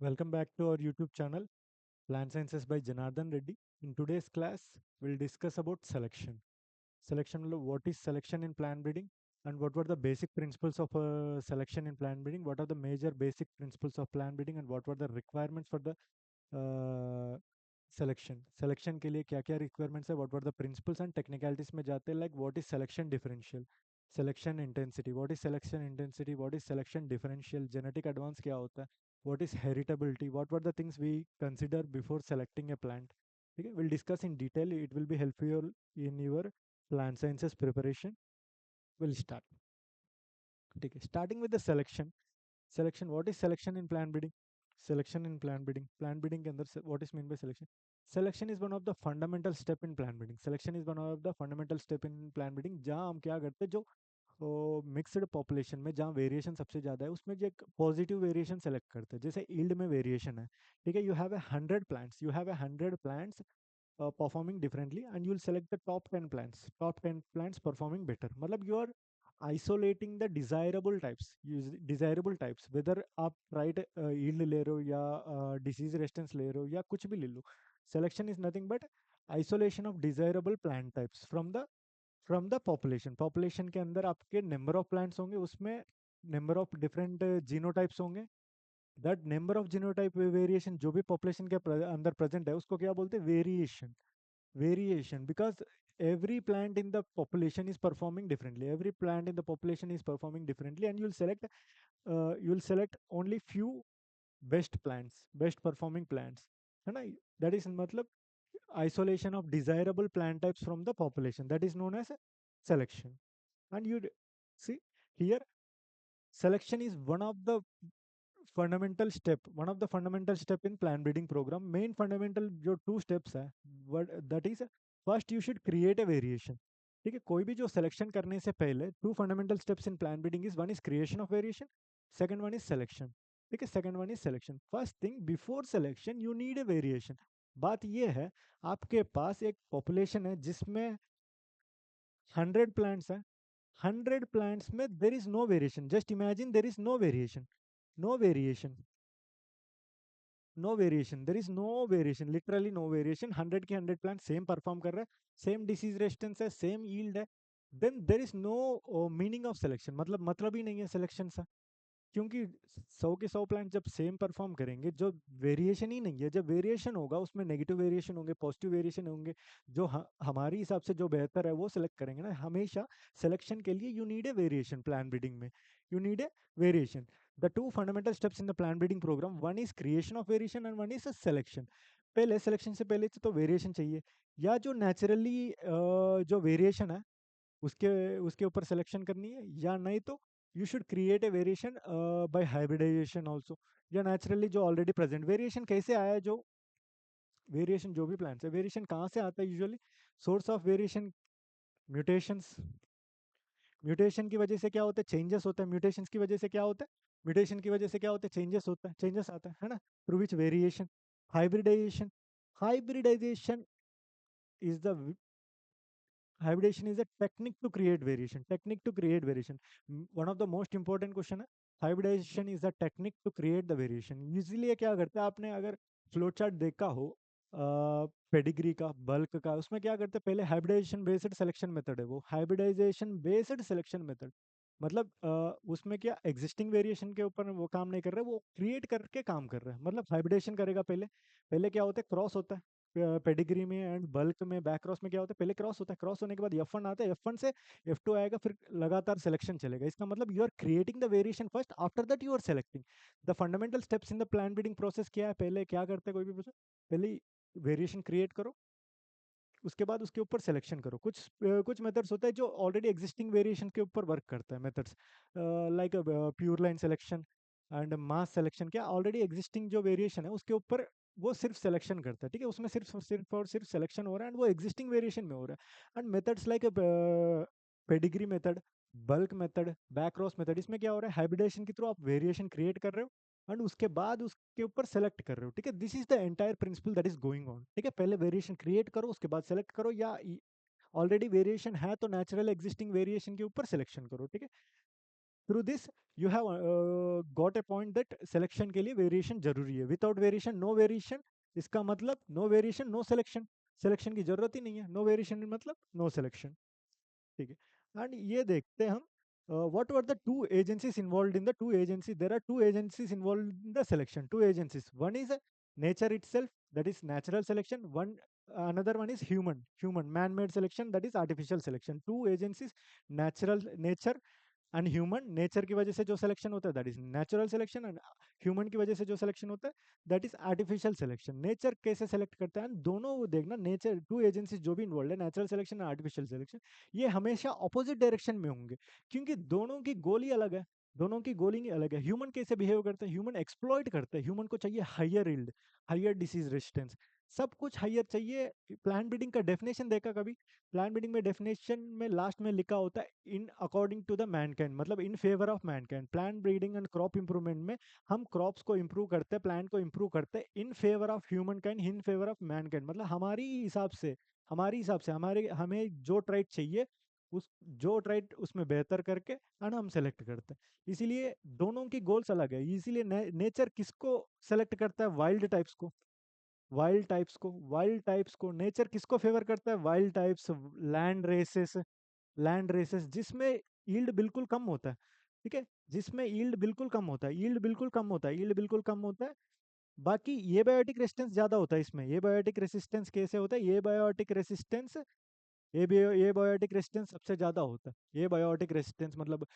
Welcome back to our YouTube channel, Plant Sciences by Janardhan Reddy. In today's class, we'll discuss about selection. Selection, what is selection in plant breeding, and what were the basic principles of selection in plant breeding? What are the major basic principles of plant breeding, and what were the requirements for the selection? Selection के लिए क्या-क्या requirements है? What were the principles and technicalities में जाते हैं? Like what is selection differential? Selection intensity. What is selection intensity? What is selection differential? Genetic advance क्या होता है? What is heritability? What were the things we consider before selecting a plant? Okay, we'll discuss in detail. It will be helpful in your plant sciences preparation. We'll start. Okay, starting with the selection. Selection. What is selection in plant breeding? Selection in plant breeding. Plant breeding के अंदर what is meant by selection? Selection is one of the fundamental step in plant breeding. Selection is one of the fundamental step in plant breeding. जहाँ हम क्या करते हैं जो mixed population में जहाँ वेरिएशन सबसे ज़्यादा है उसमें जो एक पॉजिटिव वेरिएशन सेलेक्ट करते हैं जैसे ईल्ड में वेरिएशन है ठीक है you have a 100 plants performing differently and you'll select the top 10 plants performing better मतलब you are isolating the desirable types whether आप right yield ले रहे हो या disease resistance ले रहे हो या कुछ भी ले लो selection is nothing but isolation of desirable plant types from the population के अंदर आपके number of plants होंगे उसमें number of different genotypes होंगे that number of genotype variation जो भी पॉपुलेशन के अंदर प्रेजेंट है उसको क्या बोलते हैं variation because every plant in the population is performing differently and you'll select only few best performing plants है ना that is मतलब isolation of desirable plant types from the population that is known as selection and you see here selection is one of the fundamental step in plant breeding program main fundamental जो two steps है that is first you should create a variation ठीक है कोई भी जो selection करने से पहले two fundamental steps in plant breeding is one is creation of variation second one is selection ठीक है second one is selection first thing before selection you need a variation बात ये है आपके पास एक पॉपुलेशन है जिसमें 100 प्लांट्स है 100 प्लांट्स में there is no variation just imagine there is no variation there is no variation literally no variation 100 के 100 प्लांट सेम परफॉर्म कर रहा है सेम डिसीज रेजिस्टेंस है सेम यील्ड है then there is no meaning of selection मतलब ही नहीं है सिलेक्शन से क्योंकि 100 के 100 प्लांट जब सेम परफॉर्म करेंगे जो वेरिएशन ही नहीं है जब वेरिएशन होगा उसमें नेगेटिव वेरिएशन होंगे पॉजिटिव वेरिएशन होंगे जो हमारी हिसाब से जो बेहतर है वो सिलेक्ट करेंगे ना हमेशा सिलेक्शन के लिए you need a variation plant breeding में you need a variation the two fundamental steps in the plant breeding program one is creation of variation and one is selection पहले सिलेक्शन से पहले तो वेरिएशन चाहिए या जो नेचुरली जो variation है उसके उसके ऊपर सिलेक्शन करनी है या नहीं तो you should create a variation by hybridization also या naturally जो already present variation कैसे आया है जो वेरिएशन जो भी प्लांट्स है वेरिएशन कहाँ से आता है usually source of variation mutations mutation की वजह से क्या होता है चेंजेस होता है म्यूटेशन की वजह से क्या होता है म्यूटेशन की वजह से क्या होता है चेंजेस आता है ना through which variation hybridization hybridization is the hybridization is a technique to create variation one of the most important question है hybridization is a technique to create the variation usually ये क्या करते हैं आपने अगर फ्लो चार्ट देखा हो pedigree का बल्क का उसमें क्या करते हैं पहले हाइब्रिडाइजेशन बेस्ड सिलेक्शन मेथड है वो हाइब्रिडाइजेशन बेस्ड सिलेक्शन मेथड मतलब उसमें क्या एग्जिस्टिंग वेरिएशन के ऊपर वो काम नहीं कर रहे वो क्रिएट करके काम कर रहे हैं मतलब हाइब्रिडेशन करेगा पहले पहले क्या होता है क्रॉस होता है पेडिग्री में एंड बल्क में बैक क्रॉस में क्या होता है पहले क्रॉस होता है क्रॉस होने के बाद F1 आता है F1 से F2 आएगा फिर लगातार सिलेक्शन चलेगा इसका मतलब you are creating the variation first after that you are selecting the fundamental steps in the plant breeding process क्या है पहले क्या करते हैं कोई भी पूछो पहले वेरिएशन क्रिएट करो उसके बाद उसके ऊपर सिलेक्शन करो कुछ मेथड्स होता है जो ऑलरेडी एग्जिस्टिंग वेरिएशन के ऊपर वर्क करता है methods like pure line selection and mass selection क्या ऑलरेडी एग्जिस्टिंग जो वेरिएशन है उसके ऊपर वो सिर्फ सिलेक्शन करता है ठीक है उसमें सिर्फ सिलेक्शन हो रहा है एंड वो एग्जिस्टिंग वेरिएशन में हो रहा है and methods like pedigree method bulk method back cross method इसमें क्या हो रहा है हाइब्रिडेशन के थ्रू आप वेरिएशन क्रिएट कर रहे हो एंड उसके बाद उसके ऊपर सेलेक्ट कर रहे हो ठीक है this is the entire principal that is going on ठीक है पहले वेरिएशन क्रिएट करो उसके बाद सेलेक्ट करो या ऑलरेडी वेरिएशन है तो नेचुरल एग्जिस्टिंग वेरिएशन के ऊपर सिलेक्शन करो ठीक है through this you have got a point that selection के लिए वेरिएशन जरूरी है, विदाउट वेरिएशन नो वेरिएशन, इसका मतलब no variation no selection, selection की जरूरत ही नहीं है, नो वेरिएशन मतलब नो सिलेक्शन। ठीक है, एंड ये देखते हैं हम what were the two agencies involved in the two agencies, there are two agencies involved in the selection, two agencies, one is nature itself, that is natural selection, one another one is human man made selection, that is artificial selection, two agencies, natural nature and human, nature की वजह से जो selection होता है that is natural selection, and human की वजह से जो सिलेक्शन होता है that is artificial selection. Nature कैसे सेलेक्ट करता है, दोनों देखना, नेचर टू एजेंसीज जो भी इन्वॉल्व है, natural selection and artificial selection, ये हमेशा अपोजिट डायरेक्शन में होंगे, क्योंकि दोनों की गोल ही अलग है, दोनों की गोलिंग ही अलग है। ह्यूमन कैसे बिहेव करते हैं, ह्यूमन एक्सप्लॉइट करते हैं, ह्यूमन को चाहिए higher yield, higher disease resistance, सब कुछ हायर चाहिए। प्लांट ब्रीडिंग का डेफिनेशन देखा कभी, प्लान ब्रीडिंग में डेफिनेशन में लास्ट में लिखा होता है in according to the mankind, मतलब in favour of mankind. Plant breeding and crop improvement में हम क्रॉप्स को इंप्रूव करते हैं, प्लांट को इंप्रूव करते हैं इन favour of human kind, in favour of Mankind, मतलब हमारी हिसाब से हमारे हमें जो ट्राइट चाहिए उस जो ट्राइट उसमें बेहतर करके एंड हम सेलेक्ट करते हैं। इसीलिए दोनों की गोल्स अलग है, इसीलिए नेचर किसको सेलेक्ट करता है, वाइल्ड टाइप्स को, वाइल्ड टाइप्स को नेचर किसको फेवर करता है, wild types, land races, land races जिसमें यील्ड बिल्कुल कम होता है, ठीक है, जिसमें यील्ड बिल्कुल कम होता है, यील्ड बिल्कुल कम होता है, यील्ड बिल्कुल कम होता है। बाकी ये बायोटिक रेजिस्टेंस ज्यादा होता है इसमें, ये बायोटिक रेजिस्टेंस कैसे होता है, ये बायोटिक रेजिस्टेंस, ये बायोटिक रेजिस्टेंस सबसे ज़्यादा होता है। ये बायोटिक रेजिस्टेंस मतलब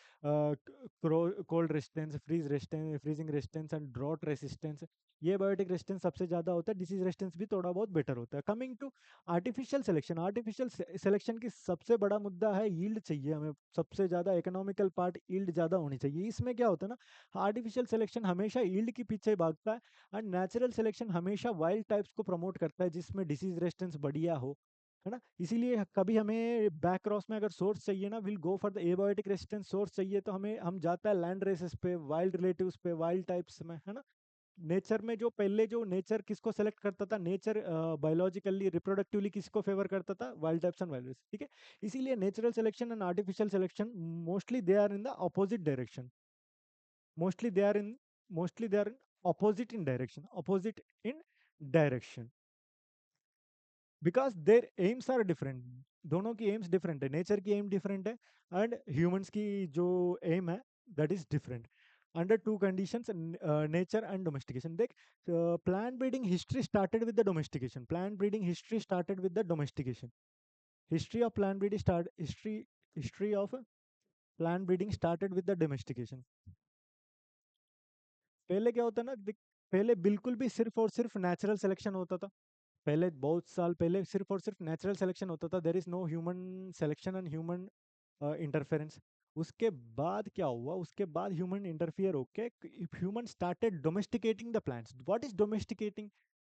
cold resistance, freeze resistance, freezing resistance and drought resistance, ये बायोटिक रेजिस्टेंस सबसे ज़्यादा होता है। डिसीज रेजिस्टेंस भी थोड़ा बहुत बेटर होता है। Coming to artificial selection, artificial selection की सबसे बड़ा मुद्दा है यील्ड चाहिए हमें, सबसे ज़्यादा इकोनॉमिकल पार्ट यील्ड ज़्यादा होनी चाहिए। इसमें क्या होता है ना, आर्टिफिशियल सिलेक्शन हमेशा यील्ड के पीछे भागता है एंड नेचुरल सिलेक्शन हमेशा वाइल्ड टाइप्स को प्रमोट करता है जिसमें डिसीज रेजिस्टेंस बढ़िया हो, है ना। इसीलिए कभी हमें बैक क्रॉस में अगर सोर्स चाहिए ना, will go for the abiotic resistance source चाहिए, तो हमें हम जाता है लैंड रेसेस पे, वाइल्ड रिलेटिव्स पे, वाइल्ड टाइप्स में, है ना। नेचर में जो पहले जो नेचर किसको सेलेक्ट करता था, नेचर बायोलॉजिकली रिप्रोडक्टिवली किसको फेवर करता था, wild types and wild race, ठीक है। इसीलिए natural selection and artificial selection mostly they are in the opposite direction, mostly they are in mostly they are in opposite in direction, opposite in direction, because their aims are different, दोनों की aims different है, nature की aim different है and humans की जो aim है that is different. Under to conditions, nature and domestication, देख plant breeding history started with the domestication, plant breeding history started with the domestication, history of plant breeding start history of plant breeding started with the domestication. पहले क्या होता है ना, पहले बिल्कुल भी सिर्फ और सिर्फ नेचुरल सिलेक्शन होता था, पहले बहुत साल पहले सिर्फ और सिर्फ नेचुरल सिलेक्शन होता था, there is no human selection and human interference. उसके बाद क्या हुआ, उसके बाद ह्यूमन इंटरफियर होके human started domesticating the plants. What is domesticating,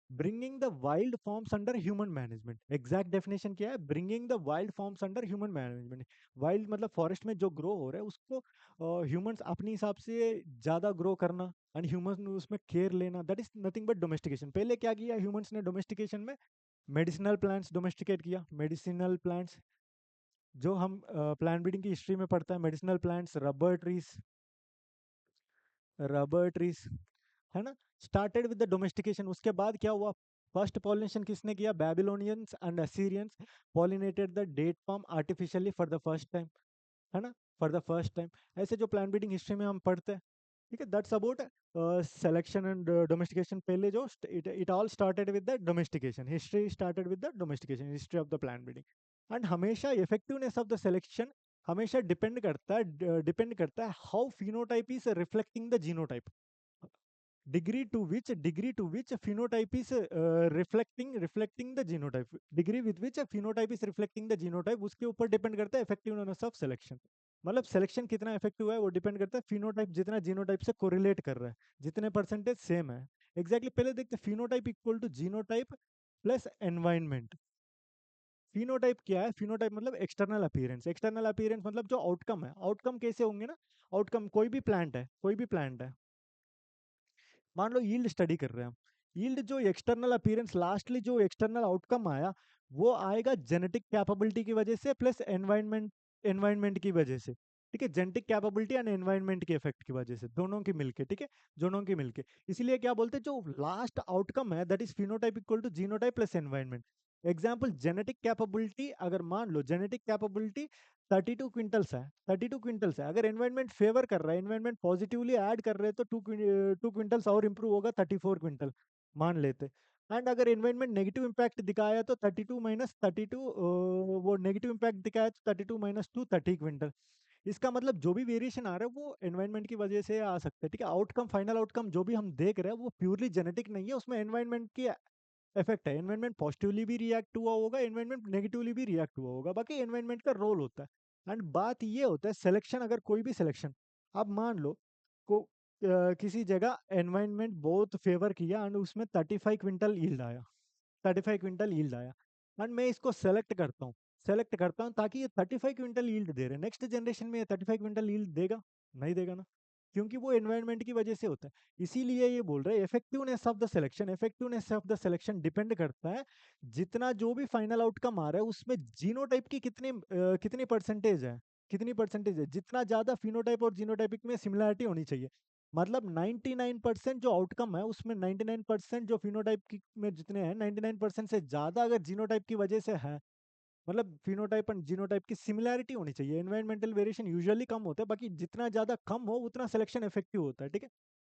bringing the wild forms under human management. Exact definition क्या है, bringing the wild forms under human management. Wild मतलब फॉरेस्ट में जो ग्रो हो रहा है उसको ह्यूमंस अपने हिसाब से ज्यादा ग्रो करना एंड ह्यूमंस उसमें केयर लेना, that is nothing but domestication. पहले क्या किया ह्यूमंस ने डोमेस्टिकेशन में, मेडिसिनल प्लांट्स डोमेस्टिकेट किया, मेडिसिनल प्लांट्स जो हम प्लांट ब्रीडिंग की हिस्ट्री में पढ़ता है, मेडिसिनल प्लांट्स, रबर ट्रीज, है ना, स्टार्टेड विद द डोमेस्टिकेशन। उसके बाद क्या हुआ, फर्स्ट पॉलिनेशन किसने किया, Babylonians and Assyrians pollinated the date palm artificially for the first time, है ना, फॉर द फर्स्ट टाइम। ऐसे जो प्लांट ब्रीडिंग हिस्ट्री में हम पढ़ते हैं, ठीक है, that's about selection and domestication. पहले जो it all started with the domestication, history started with the domestication, history of the plant breeding. And हमेशा इफेक्टिवनेस ऑफ द सिलेक्शन हमेशा डिपेंड करता है how phenotype is reflecting the genotype, degree to which phenotype is reflecting the genotype, degree with which a phenotype is reflecting the genotype, उसके ऊपर depend करता है effectiveness of selection. मतलब selection कितना effective है वो डिपेंड करता है फिनोटाइप जितना जीनोटाइप से कोरिलेट कर रहा है, जितने परसेंटेज सेम है। एग्जैक्टली पहले देखते हैं, phenotype equal to genotype plus environment. Phenotype क्या है, फिनोटाइप मतलब एक्सटर्नल अपीयरेंस, एक्सटर्नल अपीयरेंस मतलब जो आउटकम है, आउटकम कैसे होंगे ना, आउटकम कोई भी प्लांट है, मान लो यील्ड स्टडी कर रहे हैं हम, यील्ड जो एक्सटर्नल अपीयरेंस लास्टली जो एक्सटर्नल आउटकम आया वो आएगा जेनेटिक कैपेबिलिटी की वजह से प्लस एनवायरनमेंट की वजह से। ठीक है, जेनेटिक कैपेबिलिटी एंड एनवायरनमेंट के इफेक्ट की वजह से, दोनों की मिलके, ठीक है, दोनों की मिलके। इसीलिए क्या बोलते हैं, जो लास्ट आउटकम है that is phenotype equal to genotype plus environment. Example, genetic capability, अगर मान लो जेनेटिक कैपेबिलिटी 32 क्विंटल्स है, 32 क्विंटल्स है, अगर एनवायरनमेंट फेवर कर रहा है, एनवायरनमेंट पॉजिटिवली ऐड कर रहे हैं, तो 2 क्विंटल्स और इंप्रूव होगा, 34 क्विंटल मान लेते। एंड अगर एनवायरनमेंट नेगेटिव इम्पैक्ट दिखाया तो 32 माइनस 32, वो नेगेटिव इम्पैक्ट दिखाया तो 32 माइनस 2 30 क्विंटल। इसका मतलब जो भी वेरिएशन आ रहा है वो एनवायरनमेंट की वजह से आ सकता है, ठीक है। आउटकम, फाइनल आउटकम जो भी हम देख रहे हैं वो प्योरली जेनेटिक नहीं है, उसमें एनवायरनमेंट की इफेक्ट है। एनवायरनमेंट पॉजिटिवली भी रिएक्ट हुआ होगा, एनवायरनमेंट नेगेटिवली भी रिएक्ट हुआ होगा, बाकी एनवायरनमेंट का रोल होता है। एंड बात ये होता है सिलेक्शन, अगर कोई भी सिलेक्शन, अब मान लो किसी जगह एनवायरनमेंट बहुत फेवर किया एंड उसमें 35 क्विंटल यील्ड आया, 35 क्विंटल यील्ड आया, एंड मैं इसको सेलेक्ट करता हूँ ताकि ये 35 क्विंटल यील्ड दे रहे हैं, नेक्स्ट जनरेशन में ये 35 क्विंटल यील्ड देगा? नहीं देगा ना, क्योंकि वो एनवायरनमेंट की वजह से होता है। इसीलिए ये बोल रहे हैं effectiveness of the selection depend करता है जितना जो भी फाइनल आउटकम आ रहा है उसमें जीनोटाइप की कितनी परसेंटेज है, कितनी परसेंटेज है। जितना ज्यादा फिनोटाइप और जीनोटाइपिक में सिमिलरिटी होनी चाहिए, मतलब 99% जो आउटकम है उसमें 99% जो फिनोटाइप की में जितने हैं 99% से ज्यादा अगर जीनोटाइप की वजह से है, मतलब फिनोटाइप एंड जीनोटाइप की सिमिलैरिटी होनी चाहिए। एनवायरमेंटल वेरिएशन यूजुअली कम होता है, बाकी जितना ज्यादा कम हो उतना सिलेक्शन इफेक्टिव होता है, ठीक है।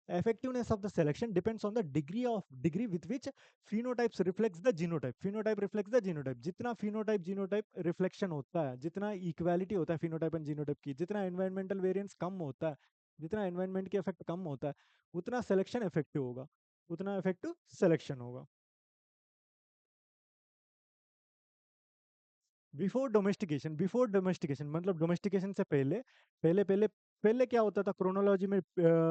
effectiveness of the selection depends on the degree with which phenotypes reflects the genotype, phenotype reflects the genotype। जितना phenotype genotype reflection होता है, जितना equality होता है phenotype and genotype की, जितना environmental variance कम होता है, जितना environment के effect कम होता है, उतना selection effective होगा, उतना effective selection होगा। बिफोर डोमेस्टिकेशन मतलब डोमेस्टिकेशन से पहले, पहले पहले पहले क्या होता था क्रोनोलॉजी में,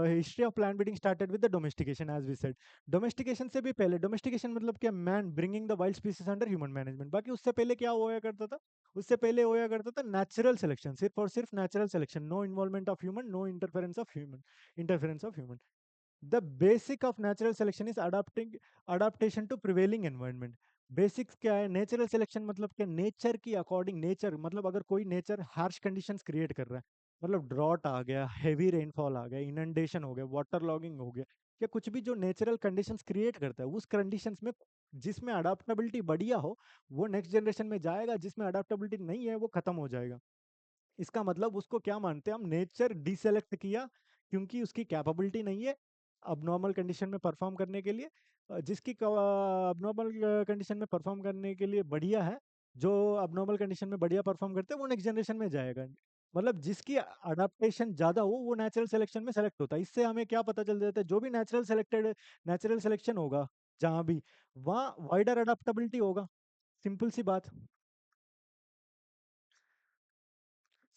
history of plant breeding started with the domestication as we said. Domestication से भी पहले, डोमेस्टिकेशन मतलब क्या, man bringing the wild species under human management. बाकी उससे पहले क्या होया करता था, उससे पहले होया करता था नेचुरल सिलेक्शन, सिर्फ और सिर्फ natural selection, no involvement of human, no interference of human. The basic of natural selection is adaptation to prevailing environment। Basics क्या है नेचुरल सिलेक्शन, मतलब क्या, नेचर की अकॉर्डिंग, नेचर मतलब अगर कोई नेचर हार्श कंडीशंस क्रिएट कर रहा है, मतलब ड्रॉट आ गया, हैवी रेनफॉल आ गया, इनंडेशन हो गया, वाटर लॉगिंग हो गया, या कुछ भी जो नेचुरल कंडीशंस क्रिएट करता है, उस कंडीशंस में जिसमें अडाप्टेबिलिटी बढ़िया हो वो नेक्स्ट जनरेशन में जाएगा, जिसमें अडाप्टेबिलिटी नहीं है वो खत्म हो जाएगा। इसका मतलब उसको क्या मानते हैं हम, नेचर डिसेलेक्ट किया क्योंकि उसकी कैपेबिलिटी नहीं है अबनॉर्मल कंडीशन में परफॉर्म करने के लिए। जिसकी अबनॉर्मल कंडीशन में परफॉर्म करने के लिए बढ़िया है, जो अबनॉर्मल कंडीशन में बढ़िया परफॉर्म करते हैं वो नेक्स्ट जनरेशन में जाएगा। मतलब जिसकी अडाप्टेशन ज्यादा हो वो नेचुरल सिलेक्शन में सेलेक्ट होता है। इससे हमें क्या पता चल जाता है, जो भी नेचुरल सिलेक्शन होगा जहाँ भी, वहाँ वाइडर अडाप्टेबिलिटी होगा। सिंपल सी बात,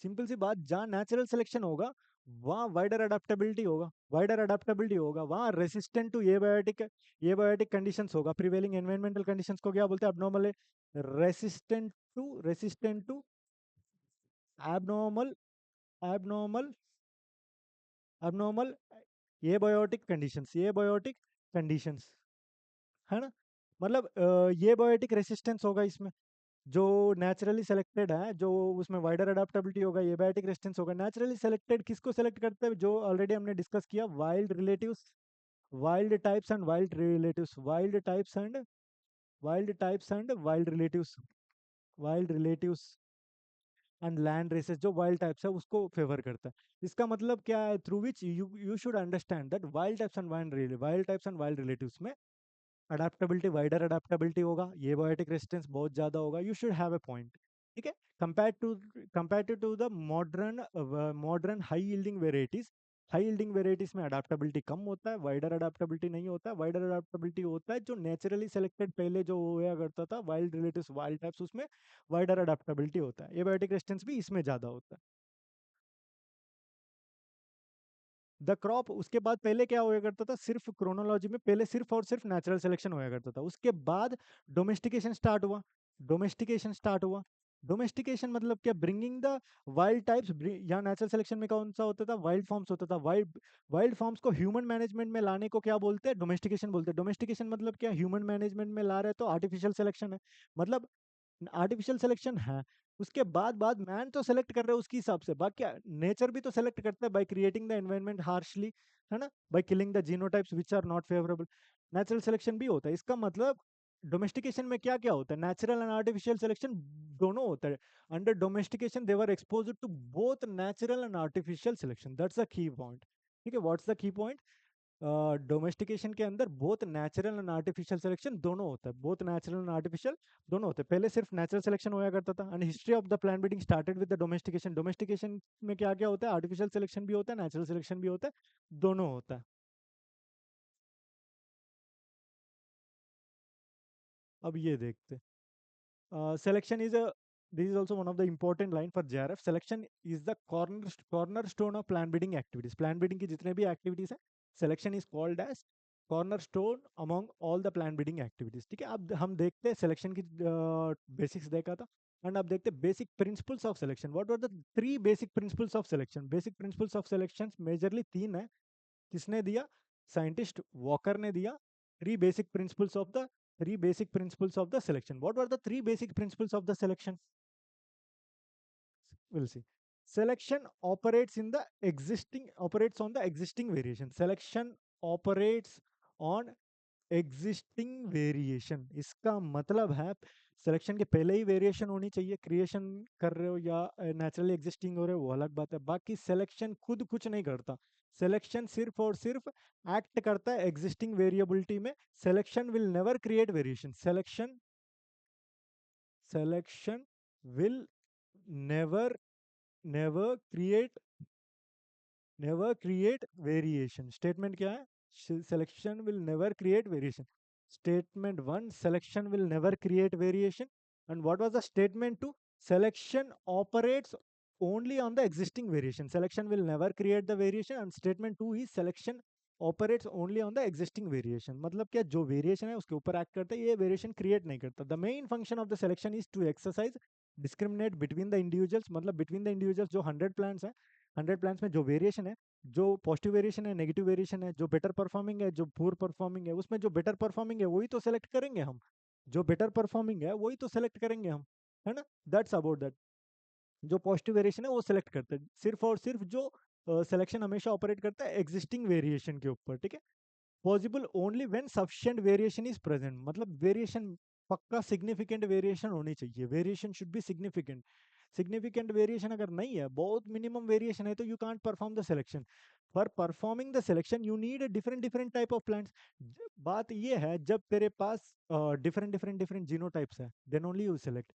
सिंपल सी बात, जहाँ नेचुरल सिलेक्शन होगा वहाँ वाइडर अडेप्टेबिलिटी होगा, वहाँ रेसिस्टेंट टू एबायोटिक कंडीशंस होगा। प्रिवेलिंग एनवायरमेंटल कंडीशंस को क्या बोलते हैं, abnormal resistant to abnormal abnormal abnormal abiotic conditions, है ना। मतलब ये बायोटिक रेसिस्टेंस होगा इसमें, जो नेचुरली सेलेक्टेड है, जो उसमें वाइडर अडेप्टेबिलिटी होगा, ये बायोटिक रेजिस्टेंस होगा। नेचुरली सेलेक्टेड किसको सेलेक्ट करते हैं, जो ऑलरेडी हमने डिस्कस किया, wild types and wild relatives, wild relatives and land races, जो वाइल्ड टाइप्स है उसको फेवर करता है। इसका मतलब क्या है, through which you should understand that wild types and wild relatives में अडेप्टेबिलिटी, वाइडर अडेप्टेबिलिटी होगा, ये बायोटिक रेजिस्टेंस बहुत ज्यादा होगा। You should have a point, ठीक है। Compare to the modern high yielding varieties में अडेप्टेबिलिटी कम होता है, वाइडर अडेप्टेबिलिटी नहीं होता है। वाइडर अडेप्टेबिलिटी होता है जो नेचुरली सेलेक्टेड पहले जो हुआ करता था, वाइल्ड रिलेटिव्स, वाइल्ड टाइप्स, उसमें वाइडर अडेप्टेबिलिटी होता है। एबायोटिक रेजिस्टेंस भी इसमें ज्यादा होता है। द क्रॉप, उसके बाद पहले क्या होया करता था, सिर्फ क्रोनोलॉजी में पहले सिर्फ और सिर्फ नेचुरल सिलेक्शन होया करता था। उसके बाद डोमेस्टिकेशन स्टार्ट हुआ डोमेस्टिकेशन स्टार्ट हुआ डोमेस्टिकेशन मतलब क्या, ब्रिंगिंग द वाइल्ड टाइप्स। या नेचुरल सिलेक्शन में कौन सा होता था, वाइल्ड फॉर्म्स होता था। वाइल्ड फॉर्म्स को ह्यूमन मैनेजमेंट में लाने को क्या बोलते हैं, डोमेस्टिकेशन बोलते हैं। डोमेस्टिकेशन मतलब क्या, ह्यूमन मैनेजमेंट में ला रहे तो आर्टिफिशियल सिलेक्शन है। मतलब आर्टिफिशियल सिलेक्शन है। उसके बाद मैन तो सेलेक्ट कर रहा है उसके हिसाब से, बाकी नेचर भी तो सेलेक्ट करता है by creating the environment harshly, है ना, by killing the genotypes which are not favourable. Natural selection भी होता है। इसका मतलब डोमेस्टिकेशन में क्या क्या होता है, नेचुरल एंड आर्टिफिशियल सिलेक्शन दोनों होता है। Under domestication they were exposed to both natural and artificial selection, that's the key point. ठीक है, what's the key point? Domestication के अंदर both natural and artificial selection दोनों होता है, बोथ नेचुरल एंड आर्टिफिशियल दोनों होते हैं। पहले सिर्फ नेचुरल सिलेक्शन होया करता था, and history of the plant breeding started with the domestication. Domestication में क्या क्या होता है, आर्टिफिशियल सिलेक्शन भी होता है, नेचुरल सिलेक्शन भी होता है, दोनों होता है। अब ये देखते, selection is a, this is also one of the important line for JRF. Selection is the cornerstone of plant breeding activities. Plant breeding की जितने भी activities हैं, selection is called as cornerstone among all the plant breeding activities. ठीक है, अब हम देखते हैं selection की basics देखा था, and अब देखते हैं basic principles of selection. What were the three basic principles of selection? Basic principles of selections majorly तीन है। किसने दिया? साइंटिस्ट वॉकर ने दिया। Three basic principles of the three basic principles of the selection. What were the three basic principles of the selection? We'll see. Selection operates on the existing variation. Selection operates on existing variation. इसका मतलब है selection के पहले ही variation होनी चाहिए, creation कर रहे हो या नेचुरली एग्जिस्टिंग हो रहे हो वो अलग बात है। बाकी सिलेक्शन खुद कुछ नहीं करता, सिलेक्शन सिर्फ और सिर्फ एक्ट करता है एग्जिस्टिंग वेरिएबिलिटी में। Selection will never create variation. Selection will never never create never create variation. Statement क्या है? Selection will never create variation. Statement 1, selection will never create variation. And what was the statement 2? Selection operates only on the existing variation. Selection will never create the variation. And statement 2 is selection operates only on the existing variation. मतलब क्या, जो variation है उसके ऊपर act करता है, ये variation create नहीं करता. The main function of the selection is to exercise discriminate between the individuals. मतलब between the individuals जो 100 plants हैं, 100 प्लान्स में जो वेरिएशन है, जो पॉजिटिव वेरिएशन है, नेगेटिव वेरिएशन है, जो बेटर परफॉर्मिंग है, जो पुअर परफॉर्मिंग है, उसमें जो बेटर परफॉर्मिंग है वही तो सेलेक्ट करेंगे हम। जो बेटर परफॉर्मिंग है वही तो सेलेक्ट करेंगे हम, है ना। That's about that. जो पॉजिटिव वेरिएशन है वो सेलेक्ट करते हैं, सिर्फ और सिर्फ जो सिलेक्शन हमेशा ऑपरेट करता है एग्जिस्टिंग वेरिएशन के ऊपर। ठीक है, possible only when sufficient variation is present. मतलब वेरिएशन पक्का सिग्निफिकेंट वेरिएशन होनी चाहिए, variation should be significant. Significant variation अगर नहीं है, बहुत मिनिमम वेरिएशन है, तो you can't perform the selection. For performing the selection you need different different type of plants. बात ये है, जब तेरे पास डिफरेंट डिफरेंट डिफरेंट जीनोटाइप्स है, देन ओनली यू सिलेक्ट।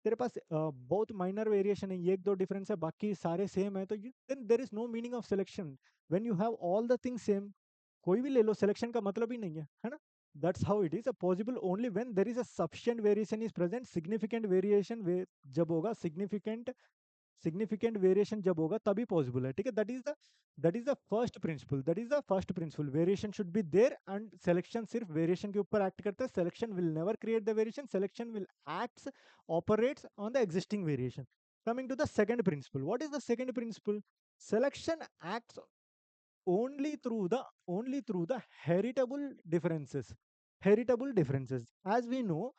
तेरे पास बहुत माइनर वेरिएशन है, ये एक दो डिफरेंस है, बाकी सारे सेम है, तो then there is no meaning of selection. When you have all the things same, कोई भी ले लो, सिलेक्शन का मतलब ही नहीं है ना। That's how it is. A possible only when there is a sufficient variation is present. Significant variation जब होगा, सिग्निफिकेंट वेरिएशन जब होगा तभी पॉसिबल है। ठीक है, that is the first principle, that is the first principle. Variation should be there and selection सिर्फ variation के ऊपर एक्ट करता है। Selection will never create the variation, selection will acts operates on the existing variation. Coming to the second principle, what is the second principle? Selection acts only through the heritable differences. As we know,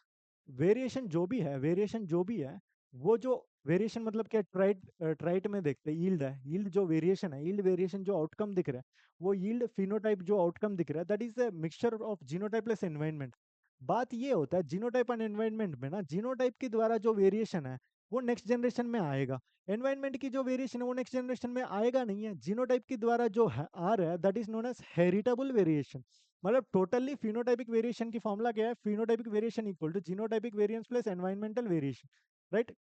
variation जो भी है वो जो variation मतलब क्या, ट्राइट में देखते हैं यील्ड है, यील्ड जो वेरिएशन है, यील्ड वेरिएशन जो आउटकम दिख रहा है, वो यील्ड फिनोटाइप जो आउटकम दिख रहा है, that is the mixture of genotype plus environment. बात ये होता है जीनोटाइप एंड एनवायरनमेंट में ना, जीनोटाइप के द्वारा जो वेरिएशन है वो नेक्स्ट जनरेशन में आएगा, एनवायरनमेंट की जो वेरिएशन है वो नेक्स्ट जनरेशन में आएगा नहीं है। जीनोटाइप के द्वारा जो है आ रहा है, that is known as heritable variation. मतलब टोटली फिनोटाइपिक वेरिएशन की फॉर्मूला क्या है? Phenotypic variation equal to genotypic variance plus environmental variation, right.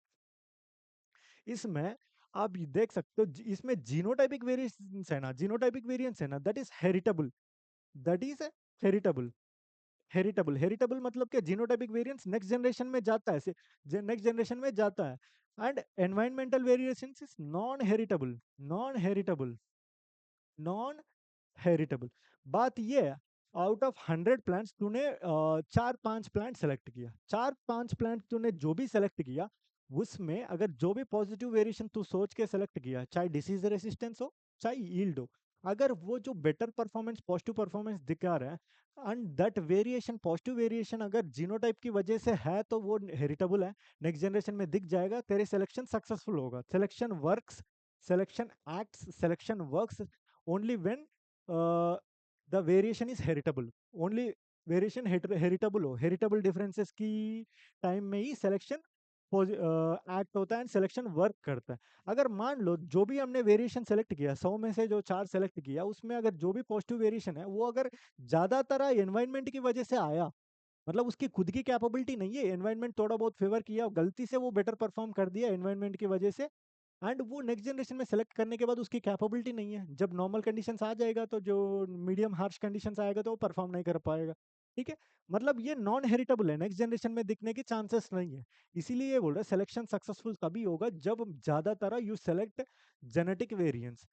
इसमें आप ये देख सकते हो, इसमें जीनोटाइपिक वेरिएंस है ना, जीनोटाइपिक वेरिएंस है ना, that is heritable, that is heritable. Heritable मतलब क्या, जीनोटाइपिक वेरिएंस नेक्स्ट जनरेशन में जाता है, नेक्स्ट जनरेशन में जाता है। And environmental variation is non heritable, non heritable, non heritable. बात ये है, आउट ऑफ 100 प्लांट्स तूने 4-5 प्लांट सेलेक्ट किया, 4-5 प्लांट तूने जो भी सेलेक्ट किया, उसमें अगर जो भी पॉजिटिव वेरिएशन तू सोच के सेलेक्ट किया, चाहे डिसीज रेसिस्टेंस हो चाहे यील्ड हो, अगर वो जो बेटर परफॉर्मेंस, पॉजिटिव परफॉर्मेंस दिखा रहा है and that variation, positive variation अगर जीनोटाइप की वजह से है तो वो हेरिटेबल है, नेक्स्ट जनरेशन में दिख जाएगा, तेरे सिलेक्शन सक्सेसफुल होगा। Selection works, selection acts, selection works only when the variation is heritable. Only variation heritable हो, हेरिटेबल डिफरेंसेस की टाइम में ही सिलेक्शन एक्ट होता है एंड सिलेक्शन वर्क करता है। अगर मान लो जो भी हमने वेरिएशन सेलेक्ट किया, 100 में से जो 4 सेलेक्ट किया, उसमें अगर जो भी पॉजिटिव वेरिएशन है वो अगर ज्यादातर एनवायरनमेंट की वजह से आया, मतलब उसकी खुद की कैपेबिलिटी नहीं है, एनवायरनमेंट थोड़ा बहुत फेवर किया, गलती से वो बेटर परफॉर्म कर दिया एनवायरनमेंट की वजह से, एंड वो नेक्स्ट जनरेशन में सेलेक्ट करने के बाद उसकी कैपेबिलिटी नहीं है, जब नॉर्मल कंडीशंस आ जाएगा तो जो मीडियम हार्श कंडीशंस आएगा तो वो परफॉर्म नहीं कर पाएगा। ठीक है, मतलब ये नॉन हेरिटेबल है, नेक्स्ट जनरेशन में दिखने के चांसेस नहीं है। इसीलिए ये बोल रहे सिलेक्शन सक्सेसफुल तभी होगा जब ज्यादातर you select genetic variance.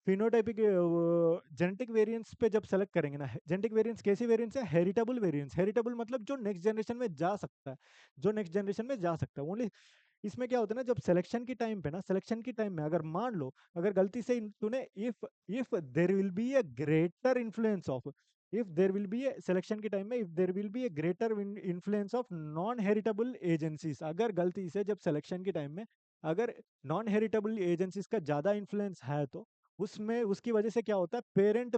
Phenotypic genetic variance पे जब सेलेक्ट करेंगे ना, जेनेटिक वेरिएंस कैसी वेरिएंस है, हेरिटेबल वेरिएंस। हेरिटेबल मतलब जो नेक्स्ट जनरेशन में जा सकता है, जो नेक्स्ट जनरेशन में जा सकता है ओनली। इसमें क्या होता है ना, जब सिलेक्शन की टाइम पे ना, सिलेक्शन की टाइम में अगर मान लो अगर गलती से तूने if there will be a greater influence of, if there will be a selection की टाइम में, if there will be a greater influence of non heritable agencies, अगर गलती से जब सिलेक्शन की टाइम में अगर नॉन हेरिटेबल एजेंसीज का ज्यादा इन्फ्लुएंस है तो उसमें उसकी वजह से क्या होता है, parent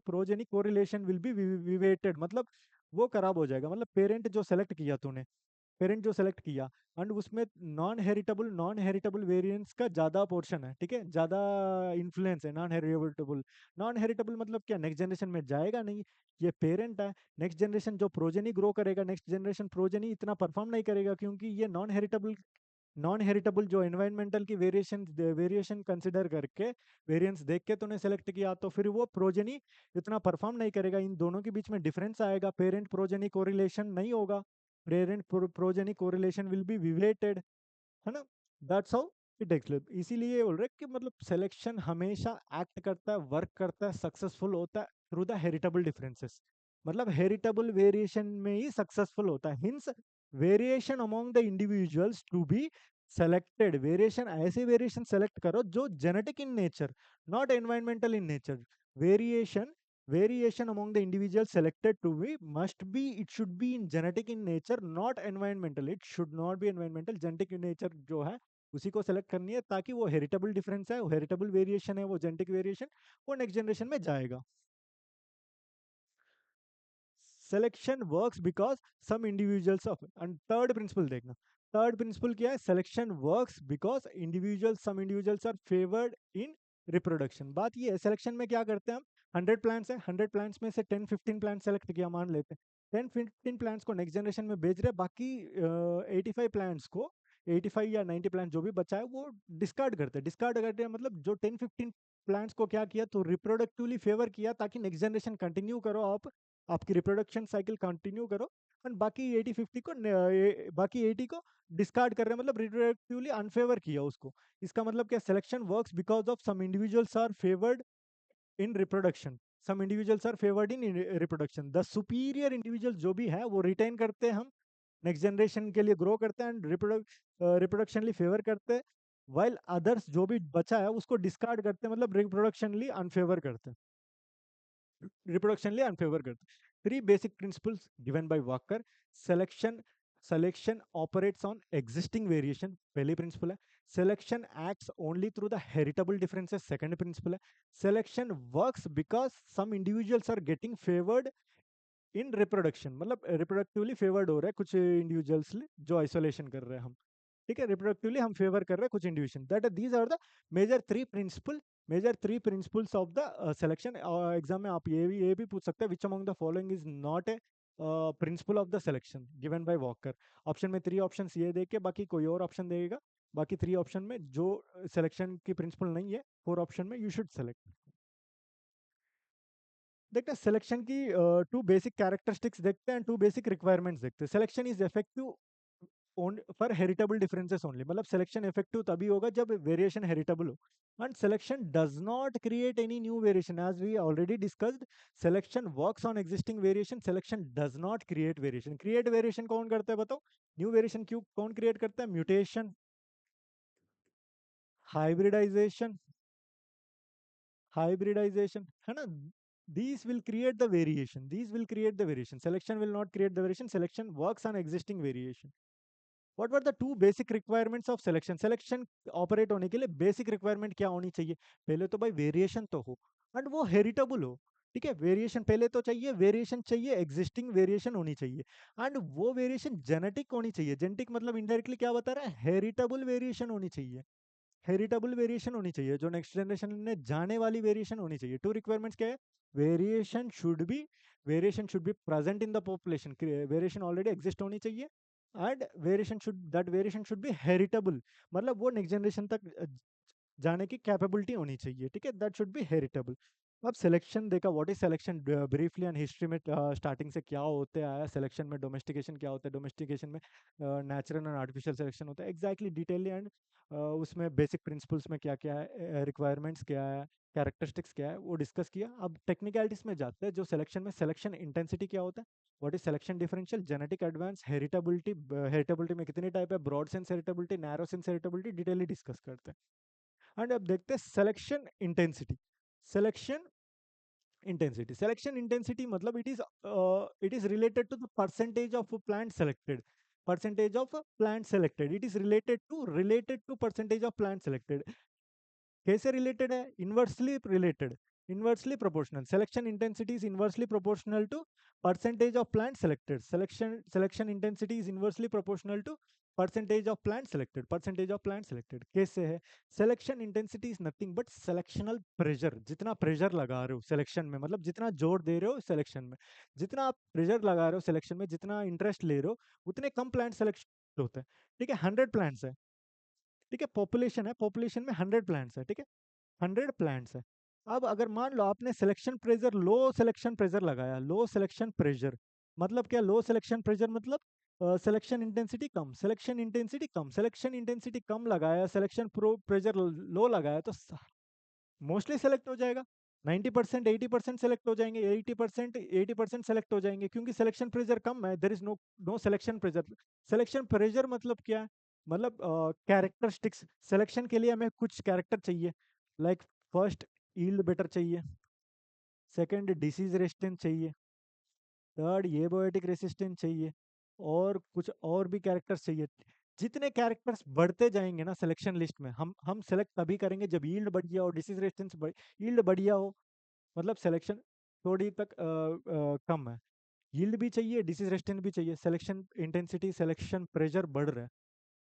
progeny correlation will be vitiated, मतलब वो खराब हो जाएगा। मतलब पेरेंट जो सेलेक्ट किया तूने, पेरेंट जो सेलेक्ट किया एंड उसमें नॉन हेरिटेबल वेरिएंट्स का ज्यादा पोर्शन है, ठीक है, ज्यादा इन्फ्लुएंस है नॉन हेरिटेबल। नॉन हेरिटेबल मतलब क्या, नेक्स्ट जनरेशन में जाएगा नहीं, ये पेरेंट है। नेक्स्ट जनरेशन जो प्रोजेनी ग्रो करेगा, नेक्स्ट जनरेशन प्रोजेनी इतना परफॉर्म नहीं करेगा क्योंकि ये नॉन हेरिटेबल जो एनवायरमेंटल की वेरिएशन कंसिडर करके, वेरिएंस देख के तूने सेलेक्ट किया, तो फिर वो प्रोजेनी इतना परफॉर्म नहीं करेगा, इन दोनों के बीच में डिफरेंस आएगा, पेरेंट प्रोजेनी कोरिलेशन नहीं होगा, parent progeny correlation will be vitiated, है ना। दैट्स हाउ इट एक्स। इसीलिए बोल रहे कि मतलब सिलेक्शन हमेशा एक्ट करता है, वर्क करता है, सक्सेसफुल होता है थ्रू द हेरिटेबल डिफरेंसेस, मतलब हेरिटेबल वेरिएशन में ही सक्सेसफुल होता है। Hence variation among the individuals to be selected, variation ऐसे वेरिएशन सेलेक्ट करो जो genetic in nature, not environmental in nature. Variation variation among the individuals selected to be must be, it should be in genetic in nature, not environmental, it should not be environmental, genetic in nature जो है उसी को select करनी है, ताकि वो heritable difference है, वो हेरिटेबल वेरिएशन है, वो जेनेटिक वेरिएशन वो नेक्स्ट जनरेशन में जाएगा। Selection works because some individuals of, and third principle देखना, थर्ड प्रिंसिपल क्या है, selection works because individuals, some individuals are favoured in reproduction. बात ये है, सिलेक्शन में क्या करते हैं हम, 100 प्लांट्स है, 100 प्लांट्स में से 10-15 प्लांट सेलेक्ट किया मान लेते हैं, 10-15 प्लांट्स को नेक्स्ट जनरेशन में भेज रहे, बाकी 85 प्लांट्स को, 85 या 90 प्लांट जो भी बचा है वो डिस्कार्ड करते हैं। डिस्कार्ड करते हैं मतलब जो 10-15 प्लांट्स को क्या किया, तो रिप्रोडक्टिवली फेवर किया ताकि नेक्स्ट जनरेशन कंटिन्यू करो आप, आपकी रिप्रोडक्शन साइकिल कंटिन्यू करो, और बाकी 80-50 को बाकी 80 को डिस्कार्ड कर रहे हैं, मतलब रिप्रोडक्टिवली अनफेवर किया उसको। इसका मतलब क्या, selection works because of some individuals are favoured in reproduction, some individuals are favoured in reproduction, the superior individual जो भी है वो रिटेन करते हैं हम, नेक्स्ट जनरेशन के लिए ग्रो करते हैं एंड रिप्रोडक्शनली फेवर करते हैं, वाइल अदर्स जो भी बचा है उसको डिस्कार्ड करते हैं, मतलब रिप्रोडक्शनली अनफेवर करते हैं, reproductionally unfavor करते हैं। Three basic principles given by Walker. Selection selection operates on existing variation, पहली principle है। Selection acts only through the heritable differences, second principle है। Selection works because some individuals are getting favored in reproduction, मतलब reproductively favored हो रहे हैं कुछ individuals जो isolation कर रहे हैं हम, ठीक है, रिप्रोडक्टिवली हम फेवर कर रहे हैं कुछ individual, that these are the major three principles of the selection. Exam में आप ये भी पूछ सकते हैं, which among the following is not a principle of the selection given by Walker. Option में 3 ऑप्शंस ये दे के बाकी कोई और ऑप्शन देगा, बाकी 3 ऑप्शन में जो सिलेक्शन की प्रिंसिपल नहीं है, 4 ऑप्शन में यू शुड सेलेक्ट। देखते हैं सिलेक्शन की 2 बेसिक कैरेक्टरिस्टिक्स देखते हैं, 2 बेसिक रिक्वायरमेंट्स देखते हैं। Selection is effective for heritable differences only, मतलब सिलेक्शन इफेक्टिव तभी होगा जब वेरिएशन हेरिटेबल हो, and selection does not create any new variation, as we already discussed. Selection works on existing variation, selection does not create variation. Create variation कौन करता है बताओ, new variation क्यों कौन क्रिएट करता है, म्यूटेशन, हाइब्रिडाइजेशन, hybridization, है ना? These will create the variation. These will create the variation. Selection will not create the variation. Selection works on existing variation. What were the two basic requirements of selection? Selection operate होने के लिए basic requirement क्या होनी चाहिए? पहले तो भाई variation तो हो and वो heritable हो. ठीक है, वेरिएशन पहले तो चाहिए, वेरिएशन चाहिए, एग्जिस्टिंग वेरिएशन होनी चाहिए एंड वो वेरिएशन जेनेटिक होनी चाहिए. जेनेटिक मतलब इनडायरेक्टली क्या बता रहा है? हेरिटेबल वेरिएशन होनी चाहिए. हेरिटेबल वेरिएशन होनी चाहिए, जो नेक्स्ट जनरेशन में जाने वाली वेरिएशन होनी चाहिए. टू रिक्वायरमेंट्स क्या है? Variation should B variation should be present in the population. Variation already exist होनी चाहिए and variation should B heritable. मतलब वो नेक्स्ट जनरेशन तक जाने की कैपेबिलिटी होनी चाहिए. ठीक है, दैट शुड बी हेरिटेबल. अब सिलेक्शन देखा, what is selection briefly and history में स्टार्टिंग से क्या होते आया. सिलेक्शन में डोमेस्टिकेशन क्या होता है, डोमेस्टिकेशन में नेचुरल एंड आर्टिफिशियल सिलेक्शन होता है. एग्जैक्टली डिटेलली एंड उसमें बेसिक प्रिंसिपल्स में क्या क्या है, रिक्वायरमेंट्स क्या है, कैरेक्टरिस्टिक्स क्या है, वो डिस्कस किया. अब टेक्निकलिटीज में जाते हैं. जो सिलेक्शन में सिलेक्शन इंटेंसिटी क्या होता है, what is selection differential, genetic advance, heritability. Heritability में कितनी टाइप है, broad sense heritability, narrow sense heritability, detailly discuss करते हैं. एंड अब देखते हैं selection intensity. Selection intensity, selection intensity matlab it is related to the percentage of plant selected. Percentage of plant selected, it is related to percentage of plant selected. कैसे related है? Inversely related, inversely proportional. Selection intensity is inversely proportional to percentage of plant selected. Selection intensity is inversely proportional to percentage of plant selected. Percentage of plant selected कैसे है? Selection intensity is nothing but selectional pressure. जितना pressure लगा रहे हो selection में, मतलब जितना जोर दे रहे हो सिलेक्शन में, जितना आप प्रेशर लगा रहे हो सिलेक्शन में, जितना इंटरेस्ट ले रहे हो, उतने कम प्लांट सेलेक्शन होते हैं. ठीक है, 100 प्लांट्स है. ठीक है, पॉपुलेशन है, पॉपुलेशन में 100 प्लांट्स है. ठीक है, 100 प्लांट्स है. अब अगर मान लो आपने सिलेक्शन प्रेशर, लो सिलेक्शन प्रेशर लगाया, लो सिलेक्शन प्रेशर मतलब क्या? लो सिलेक्शन प्रेशर मतलब सिलेक्शन इंटेंसिटी कम, सिलेक्शन इंटेंसिटी कम, सिलेक्शन इंटेंसिटी कम लगाया, सिलेक्शन प्रेशर लो लगाया, तो मोस्टली सेलेक्ट हो जाएगा. 90% 80% सेलेक्ट हो जाएंगे, 80% सेलेक्ट हो जाएंगे, क्योंकि सिलेक्शन प्रेशर कम है. There is no no selection pressure. Selection pressure मतलब क्या है? मतलब कैरेक्टरिस्टिक्स. सिलेक्शन के लिए हमें कुछ कैरेक्टर चाहिए, लाइक फर्स्ट ईल्ड बेटर चाहिए, सेकंड डिसीज रेजिस्टेंस चाहिए, थर्ड एबोएटिक रेसिस्टेंस चाहिए, और कुछ और भी कैरेक्टर्स चाहिए. जितने कैरेक्टर्स बढ़ते जाएंगे ना सिलेक्शन लिस्ट में, हम सेलेक्ट तभी करेंगे जब यील्ड बढ़िया हो, डिसीज रेजिस्टेंस यील्ड बढ़िया हो, मतलब सिलेक्शन थोड़ी तक कम है. यील्ड भी चाहिए, डिसीज रेजिस्टेंस भी चाहिए, सिलेक्शन इंटेंसिटी, सिलेक्शन प्रेशर बढ़ रहा है.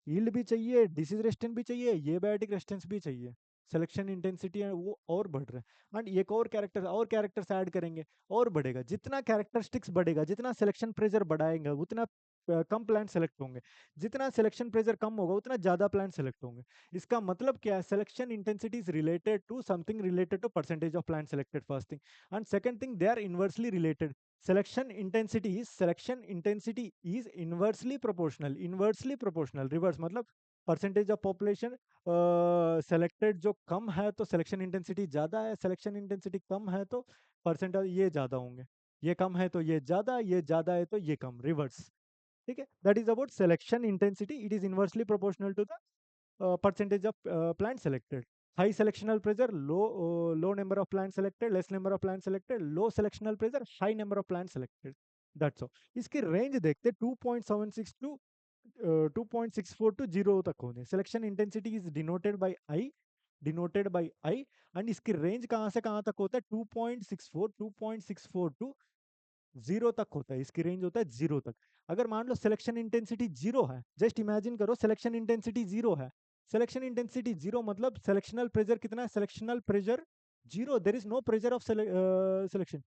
यील्ड भी चाहिए, डिसीज रेजिस्टेंस भी चाहिए, ये बायोटिक रेजिस्टेंस भी चाहिए, सिलेक्शन इंटेंसिटी है वो और बढ़ रहा है. एंड एक और कैरेक्टर्स ऐड करेंगे और बढ़ेगा. जितना कैरेक्टरिस्टिक्स बढ़ेगा, जितना सिलेक्शन प्रेशर बढ़ाएंगे, उतना कम प्लांट सेलेक्ट होंगे. जितना सिलेक्शन प्रेशर कम होगा, उतना ज्यादा प्लांट सेलेक्ट होंगे. इसका मतलब क्या है? Selection intensity is related to something, related to percentage of plant selected, first thing. And second thing, they are inversely related. selection intensity is inversely proportional. Reverse मतलब percentage of population selected जो कम है तो selection intensity ज्यादा है, selection intensity कम है तो percentage ये ज्यादा होंगे, ये कम है तो ये ज्यादा, ये ज्यादा है तो ये कम, रिवर्स. ठीक है, that is about selection intensity. It is inversely proportional to the percentage of plant selected. High selectional pressure, low number of plants selected, less number of plants selected, low selectional pressure, high number of plants selected. That's all. इसकी range देखते 2.76 to 2.64 to 0 तक होने. Selection intensity is denoted by I and इसकी range कहाँ से कहाँ तक होता है? 2.64 टू 0 तक होता है. इसकी रेंज होता है 0 तक. अगर मान लो सिलेक्शन इंटेंसिटी 0 है, जस्ट इमेजिन करो सिलेक्शन इंटेंसिटी 0 है. सिलेक्शन इंटेंसिटी 0 मतलब सिलेक्शनल प्रेशर कितना है? Selectional pressure 0. There is no pressure of selection.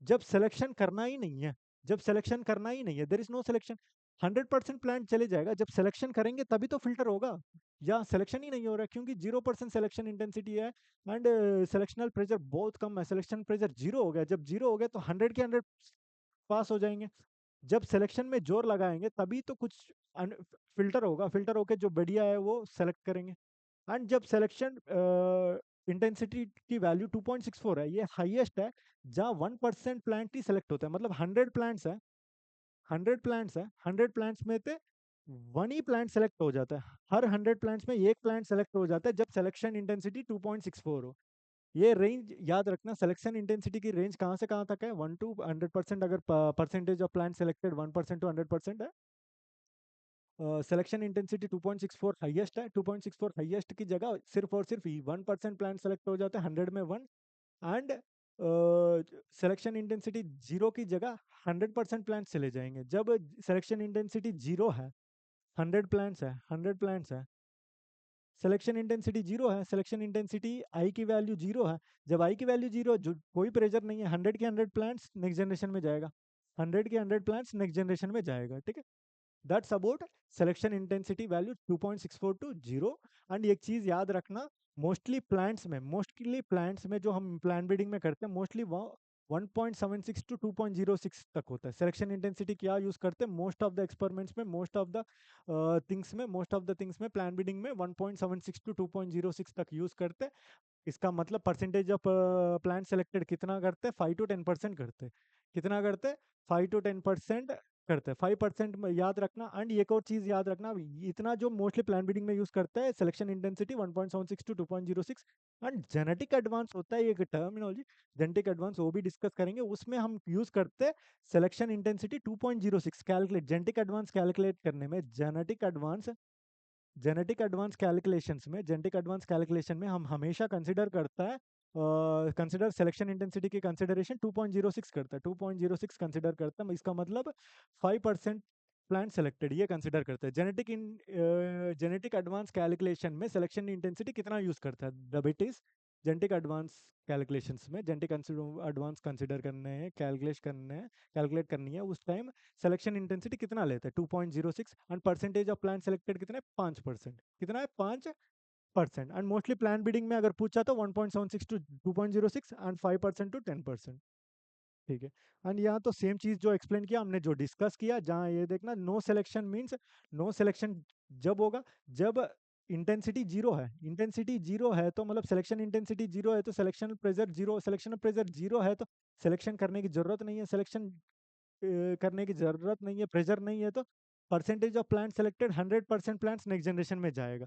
जब सिलेक्शन करना ही नहीं है, जब सिलेक्शन करना ही नहीं है, there is no selection. 100% plant चले जाएगा. जब सिलेक्शन करेंगे तभी तो फिल्टर होगा. या सिलेक्शन ही नहीं हो रहा है क्योंकि 0% सिलेक्शन इंटेंसिटी है एंड सिलेक्शनल प्रेशर बहुत कम है. सिलेक्शन प्रेशर 0 हो गया. जब 0 हो गया तो 100 के 100 पास हो जाएंगे. जब सिलेक्शन में जोर लगाएंगे तभी तो कुछ फिल्टर होगा. फिल्टर होके जो बढ़िया है वो सेलेक्ट करेंगे. एंड जब सिलेक्शन इंटेंसिटी की वैल्यू 2.64 है, ये हाईएस्ट है जहाँ 1% प्लांट ही सेलेक्ट होता है. मतलब 100 प्लांट्स है, 100 प्लांट्स में से वन ही प्लांट सेलेक्ट हो जाता है. हर 100 प्लांट्स में एक प्लांट सेलेक्ट हो जाता है जब सिलेक्शन इंटेंसिटी 2.64 हो. ये रेंज याद रखना, सिलेक्शन इंटेंसिटी की रेंज कहाँ से कहाँ तक है, 1 to 100%, अगर percentage of plant selected 1% to 100% है। सिलेक्शन इंटेंसिटी 2.64 हाईएस्ट है, 2.64 हाईएस्ट की जगह सिर्फ और सिर्फ 1% प्लांट सेलेक्ट हो जाते हैं, 100 में 1। एंड सिलेक्शन इंटेंसिटी जीरो की जगह 100% प्लांट चले जाएंगे। जब सिलेक्शन इंटेंसिटी जीरो है, 100 प्लांट्स है, 100 प्लांट्स है, सिलेक्शन इंटेंसिटी जीरो है, सिलेक्शन इंटेंसिटी आई की वैल्यू जीरो है। जब आई की वैल्यू जीरो, जो कोई प्रेशर नहीं है, 100 के 100 प्लांट्स नेक्स्ट जनरेशन में जाएगा, 100 के 100 प्लांट्स नेक्स्ट जनरेशन में जाएगा, ठीक है। That's about selection intensity value 2.64 to zero. And एक चीज याद रखना, मोस्टली प्लांट्स में जो हम प्लांट ब्रीडिंग में करते हैं, मोस्टली वो 1.76 टू 2.06 तक होता है। सिलेक्शन इंटेंसिटी क्या यूज करते हैं, मोस्ट ऑफ द एक्सपेरिमेंट्स में, मोस्ट ऑफ द थिंग्स में प्लांट ब्रीडिंग में 1.76 टू 2.06 तक यूज करते हैं। इसका मतलब परसेंटेज ऑफ प्लांट सेलेक्टेड कितना करते हैं, 5 to 10% करते हैं। कितना करते हैं, 5 to 10% करते हैं, 5% में याद रखना। एंड एक और चीज याद रखना, इतना जो मोस्टली प्लांट ब्रीडिंग में यूज करता है selection intensity 1.76 to 2.06। And genetic advance होता है एक टर्मिनोलॉजी, जेनेटिक एडवांस, वो भी डिस्कस करेंगे, उसमें हम यूज करते हैं selection intensity 2.06 calculate, genetic advance calculate करने में। जेनेटिक एडवांस कैलकुलेशन में हम हमेशा कंसिडर करता है, कंसिडर सिलेक्शन इंटेंसिटी की कंसिडरेशन 2.06 करता है, 2.06 कंसिडर करता है। इसका मतलब 5% प्लांट सेलेक्टेड, ये कंसिडर करता है। जेनेटिक एडवांस कैलकुलेशन में सिलेक्शन इंटेंसिटी कितना यूज करता है, the bit is genetic advance calculations में, जेनेटिक एडवांस कंसिडर करने हैं, कैलकुलेट करनी है, उस टाइम सिलेक्शन इंटेंसिटी कितना लेते हैं, 2.06। And percentage of plant selected कितना है, 5%। कितना है, 5%। एंड मोस्टली प्लांट ब्रीडिंग में अगर पूछा तो 1.76 टू 2.06 एंड 5% टू 10%, ठीक है। एंड यहाँ तो सेम चीज जो एक्सप्लेन किया हमने, जो डिस्कस किया, जहाँ ये देखना, no selection means, no selection जब होगा जब इंटेंसिटी जीरो है। इंटेंसिटी जीरो है तो मतलब सिलेक्शन इंटेंसिटी जीरो है तो selection pressure zero, selection pressure zero है तो सिलेक्शन करने की जरूरत नहीं है, सिलेक्शन करने की जरूरत नहीं है, प्रेशर नहीं है, तो percentage of plant selected 100% plants next generation में जाएगा।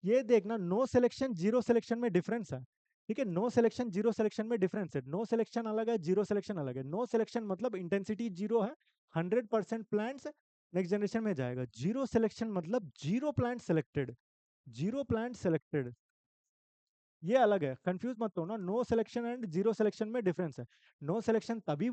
ये देखना, नो सिलेक्शन जीरो सिलेक्शन में डिफरेंस है, ठीक है। नो सिलेक्शन जीरो सिलेक्शन में डिफरेंस है, नो सिलेक्शन अलग है, जीरो सिलेक्शन अलग है। नो सिलेक्शन मतलब इंटेंसिटी जीरो है, 100% प्लांट्स नेक्स्ट जनरेशन में जाएगा। जीरो सिलेक्शन मतलब zero plant selected, zero plant selected, ये अलग है, कंफ्यूज मत हो ना। No selection and zero selection में डिफरेंस है। नो सिलेक्शन तभी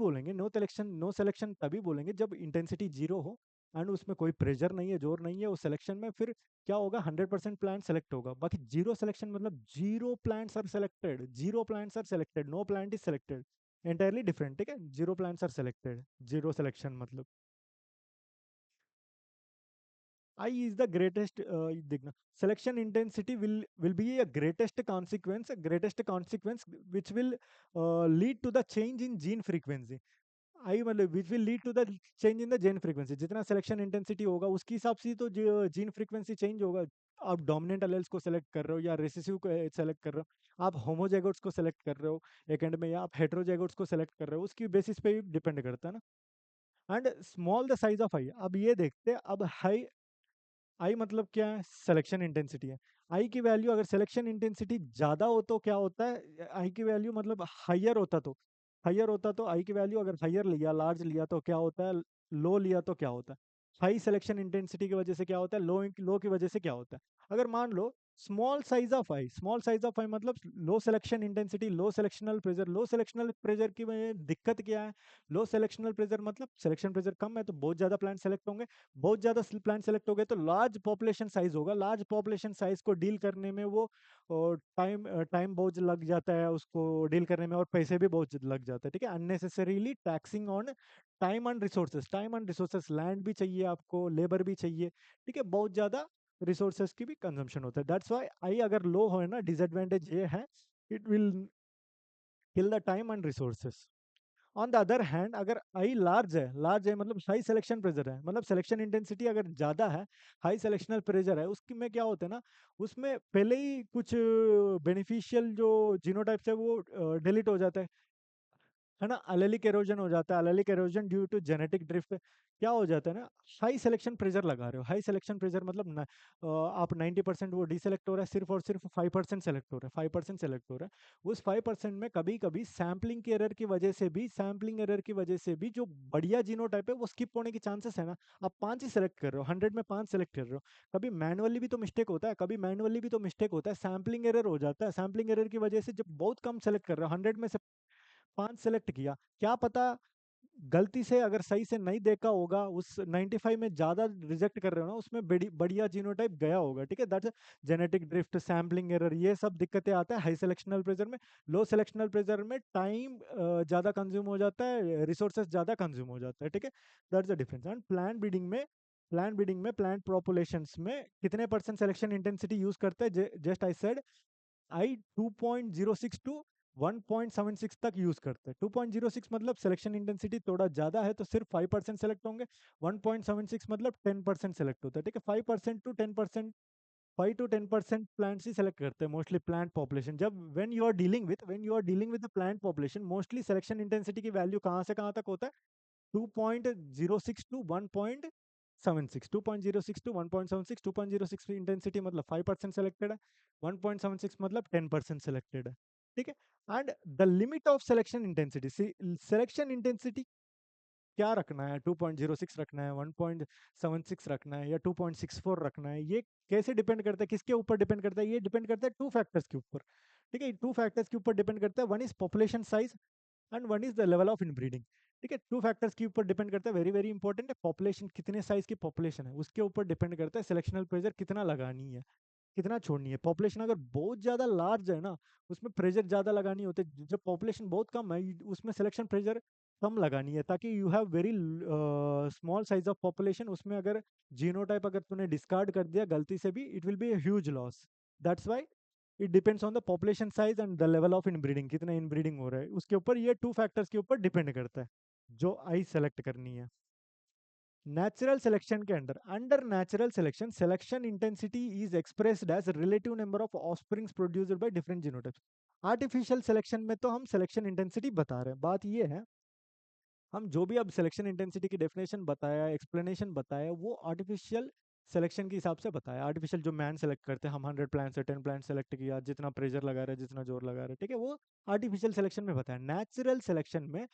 बोलेंगे जब इंटेंसिटी जीरो हो एंड उसमें कोई प्रेशर नहीं है, जोर नहीं है उस सिलेक्शन में, फिर क्या होगा, 100% प्लांट सेलेक्ट होगा। बाकी जीरो सिलेक्शन मतलब zero plants are selected, zero plants are selected, no plant is selected, entirely different, ठीक है। Zero plants are selected, zero selection मतलब। I is the greatest, देखना, selection intensity will be a greatest consequence which will lead to the change in gene frequency. I मतलब which will lead to the change in the gene frequency, जितना selection intensity होगा उसके हिसाब से तो gene frequency change होगा। आप dominant अलेल्स को सेलेक्ट कर रहे हो या रिसेसिव को सेलेक्ट कर रहे हो, आप होमोजाइगोट्स को सेलेक्ट कर रहे हो एक एंड में, या आप हेट्रोजाइगोट्स को सेलेक्ट कर रहे हो, उसकी बेसिस पे भी डिपेंड करता है ना। And small the size of I, अब ये देखते हैं, अब हाई, आई मतलब क्या है, सिलेक्शन इंटेंसिटी है। आई की वैल्यू अगर सिलेक्शन इंटेंसिटी ज्यादा हो तो क्या होता है, आई की वैल्यू मतलब हाइयर होता तो आई की वैल्यू अगर हाइयर लिया, लार्ज लिया तो क्या होता है, लो लिया तो क्या होता है। हाई सिलेक्शन इंटेंसिटी की वजह से क्या होता है, लो लो की वजह से क्या होता है। अगर मान लो स्मॉल साइज ऑफ आई मतलब लो सिलेक्शन इंटेंसिटी, लो सिलेक्शनल प्रेशर, लो सिलेक्शनल प्रेशर की दिक्कत क्या है, लो सिलेक्शनल प्रेशर मतलब सिलेक्शन प्रेशर कम है तो बहुत ज्यादा प्लांट सेलेक्ट होंगे, बहुत ज्यादा प्लांट सेलेक्ट हो गए तो लार्ज पॉपुलेशन साइज होगा, लार्ज पॉपुलेशन साइज को डील करने में वो टाइम टाइम बहुत लग जाता है उसको डील करने में, और पैसे भी बहुत लग जाते हैं, ठीक है। Unnecessarily taxing on time and resources, land भी चाहिए आपको, लेबर भी चाहिए, ठीक है, बहुत ज्यादा रिसोर्सेस की भी कंजम्पशन होता है। दैट्स व्हाई आई अगर लो हो है ना, डिसएडवांटेज ये है, it will kill the time and resources. On the other hand अगर आई लार्ज है मतलब हाई सिलेक्शन प्रेशर है, मतलब सिलेक्शन इंटेंसिटी अगर ज्यादा है, हाई सिलेक्शनल प्रेशर है, उसकी में क्या होता है ना, उसमें पहले ही कुछ बेनिफिशियल जो जीनोटाइप्स है वो डिलीट हो जाता है। है ना, एलेलिक एरोजन हो जाता है। Allelic erosion due to genetic drift क्या हो जाता है ना, हाई सिलेक्शन प्रेशर लगा रहे हो। हाई सिलेक्शन प्रेशर मतलब आप 90% वो डिसेलेक्ट हो रहा है, सिर्फ और सिर्फ 5% सेलेक्ट हो रहा है, 5% सेलेक्ट हो रहा है। उस 5% में कभी कभी सैम्पलिंग की एरर की वजह से भी, सैम्पलिंग एरर की वजह से भी जो बढ़िया जीनोटाइप है वो स्किप होने के चांसेस है ना। आप 5 ही सेलेक्ट कर रहे हो, 100 में 5 सेलेक्ट कर रहे हो। कभी मैनुअली भी तो मिस्टेक होता है, कभी मैनुअली भी तो मिस्टेक होता है, सैम्पलिंग एरर हो जाता है। सैम्पलिंग एरर की वजह से जब बहुत कम सेलेक्ट कर रहे हो, 100 में से 5 सेलेक्ट किया, क्या पता गलती से अगर सही से नहीं देखा होगा, उस 95 में ज्यादा रिजेक्ट कर रहे हो ना, उसमें बढ़िया जीनोटाइप गया होगा। ठीक है, that's genetic drift, sampling error, ये सब दिक्कतें आते हैं हाई सिलेक्शनल प्रेशर में। लो सिलेक्शनल प्रेशर में टाइम ज्यादा कंज्यूम हो जाता है, रिसोर्सेज ज्यादा कंज्यूम हो जाता है। ठीक है, that's the difference. And plant populations में कितने परसेंट सिलेक्शन इंटेंसिटी यूज करते हैं? Just I said I 2.06 to 1.76 तक यूज करते हैं। 2.06 मतलब सिलेक्शन इंटेंसिटी थोड़ा ज्यादा है तो सिर्फ 5% सेलेक्ट होंगे। 1.76 मतलब 10% सेलेक्ट होता है। ठीक है, 5% टू 10%, 5 to 10% प्लांट्स ही सेलेक्ट करते हैं मोस्टली प्लांट पॉपुलेशन। जब when you are dealing with the plant population, mostly selection intensity की वैल्यू कहाँ से कहाँ तक होता है? 2.06 टू 1.76, 2.06 टू 1.76, 2.06 की इंटेंसिटी मतलब 5% सेलेक्टेड है, 1.76 मतलब 10% सेलेक्टेड है। ठीक है, and the limit of selection intensity, selection intensity क्या रखना है? 2.06 रखना है, 1.76 रखना है, या 2.64 रखना है? ये कैसे डिपेंड करता है, किसके ऊपर डिपेंड करता है? ये डिपेंड करता है टू फैक्टर्स के ऊपर। ठीक है, टू फैक्टर्स के ऊपर डिपेंड करता है। One is population size and one is the level of inbreeding. ठीक है, टू फैक्टर्स के ऊपर डिपेंड करता है, वेरी वेरी इंपॉर्टेंट है। पॉपुलेशन, कितने साइज की पॉपुलेशन है, उसके ऊपर डिपेंड करता है सिलेक्शनल प्रेशर कितना लगानी है, कितना छोड़नी है। पॉपुलेशन अगर बहुत ज्यादा लार्ज है ना, उसमें प्रेशर ज्यादा लगानी होती है। जब पॉपुलेशन बहुत कम है, उसमें सिलेक्शन प्रेशर कम लगानी है, ताकि you have very small size of population. उसमें अगर जीनोटाइप अगर तूने डिस्कार्ड कर दिया गलती से भी, it will be huge loss. That's why it depends on the population size and the level of inbreeding, कितना इनब्रीडिंग हो रहा है उसके ऊपर, ये टू फैक्टर्स के ऊपर डिपेंड करता है जो आई सेलेक्ट करनी है। नेचुरल सिलेक्शन के under, under natural selection, selection intensity is expressed as relative number of offsprings produced by different genotypes. Artificial selection में तो हम सिलेक्शन इंटेंसिटी बता रहे हैं। बात ये है, हम जो भी अब सिलेक्शन इंटेंसिटी की डेफिनेशन बताया, एक्सप्लेनेशन बताया, वो आर्टिफिशियल सिलेक्शन के हिसाब से बताया। आर्टिफिशियल जो मैन सेलेक्ट करते हैं, हम 100 प्लांट से 10 प्लांट सेलेक्ट किया, जितना प्रेशर लगा रहे हैं, जितना जोर लगा रहे हैं, ठीक है, वो आर्टिफिशियल सिलेक्शन में बताया। नेचुरल सिलेक्शन में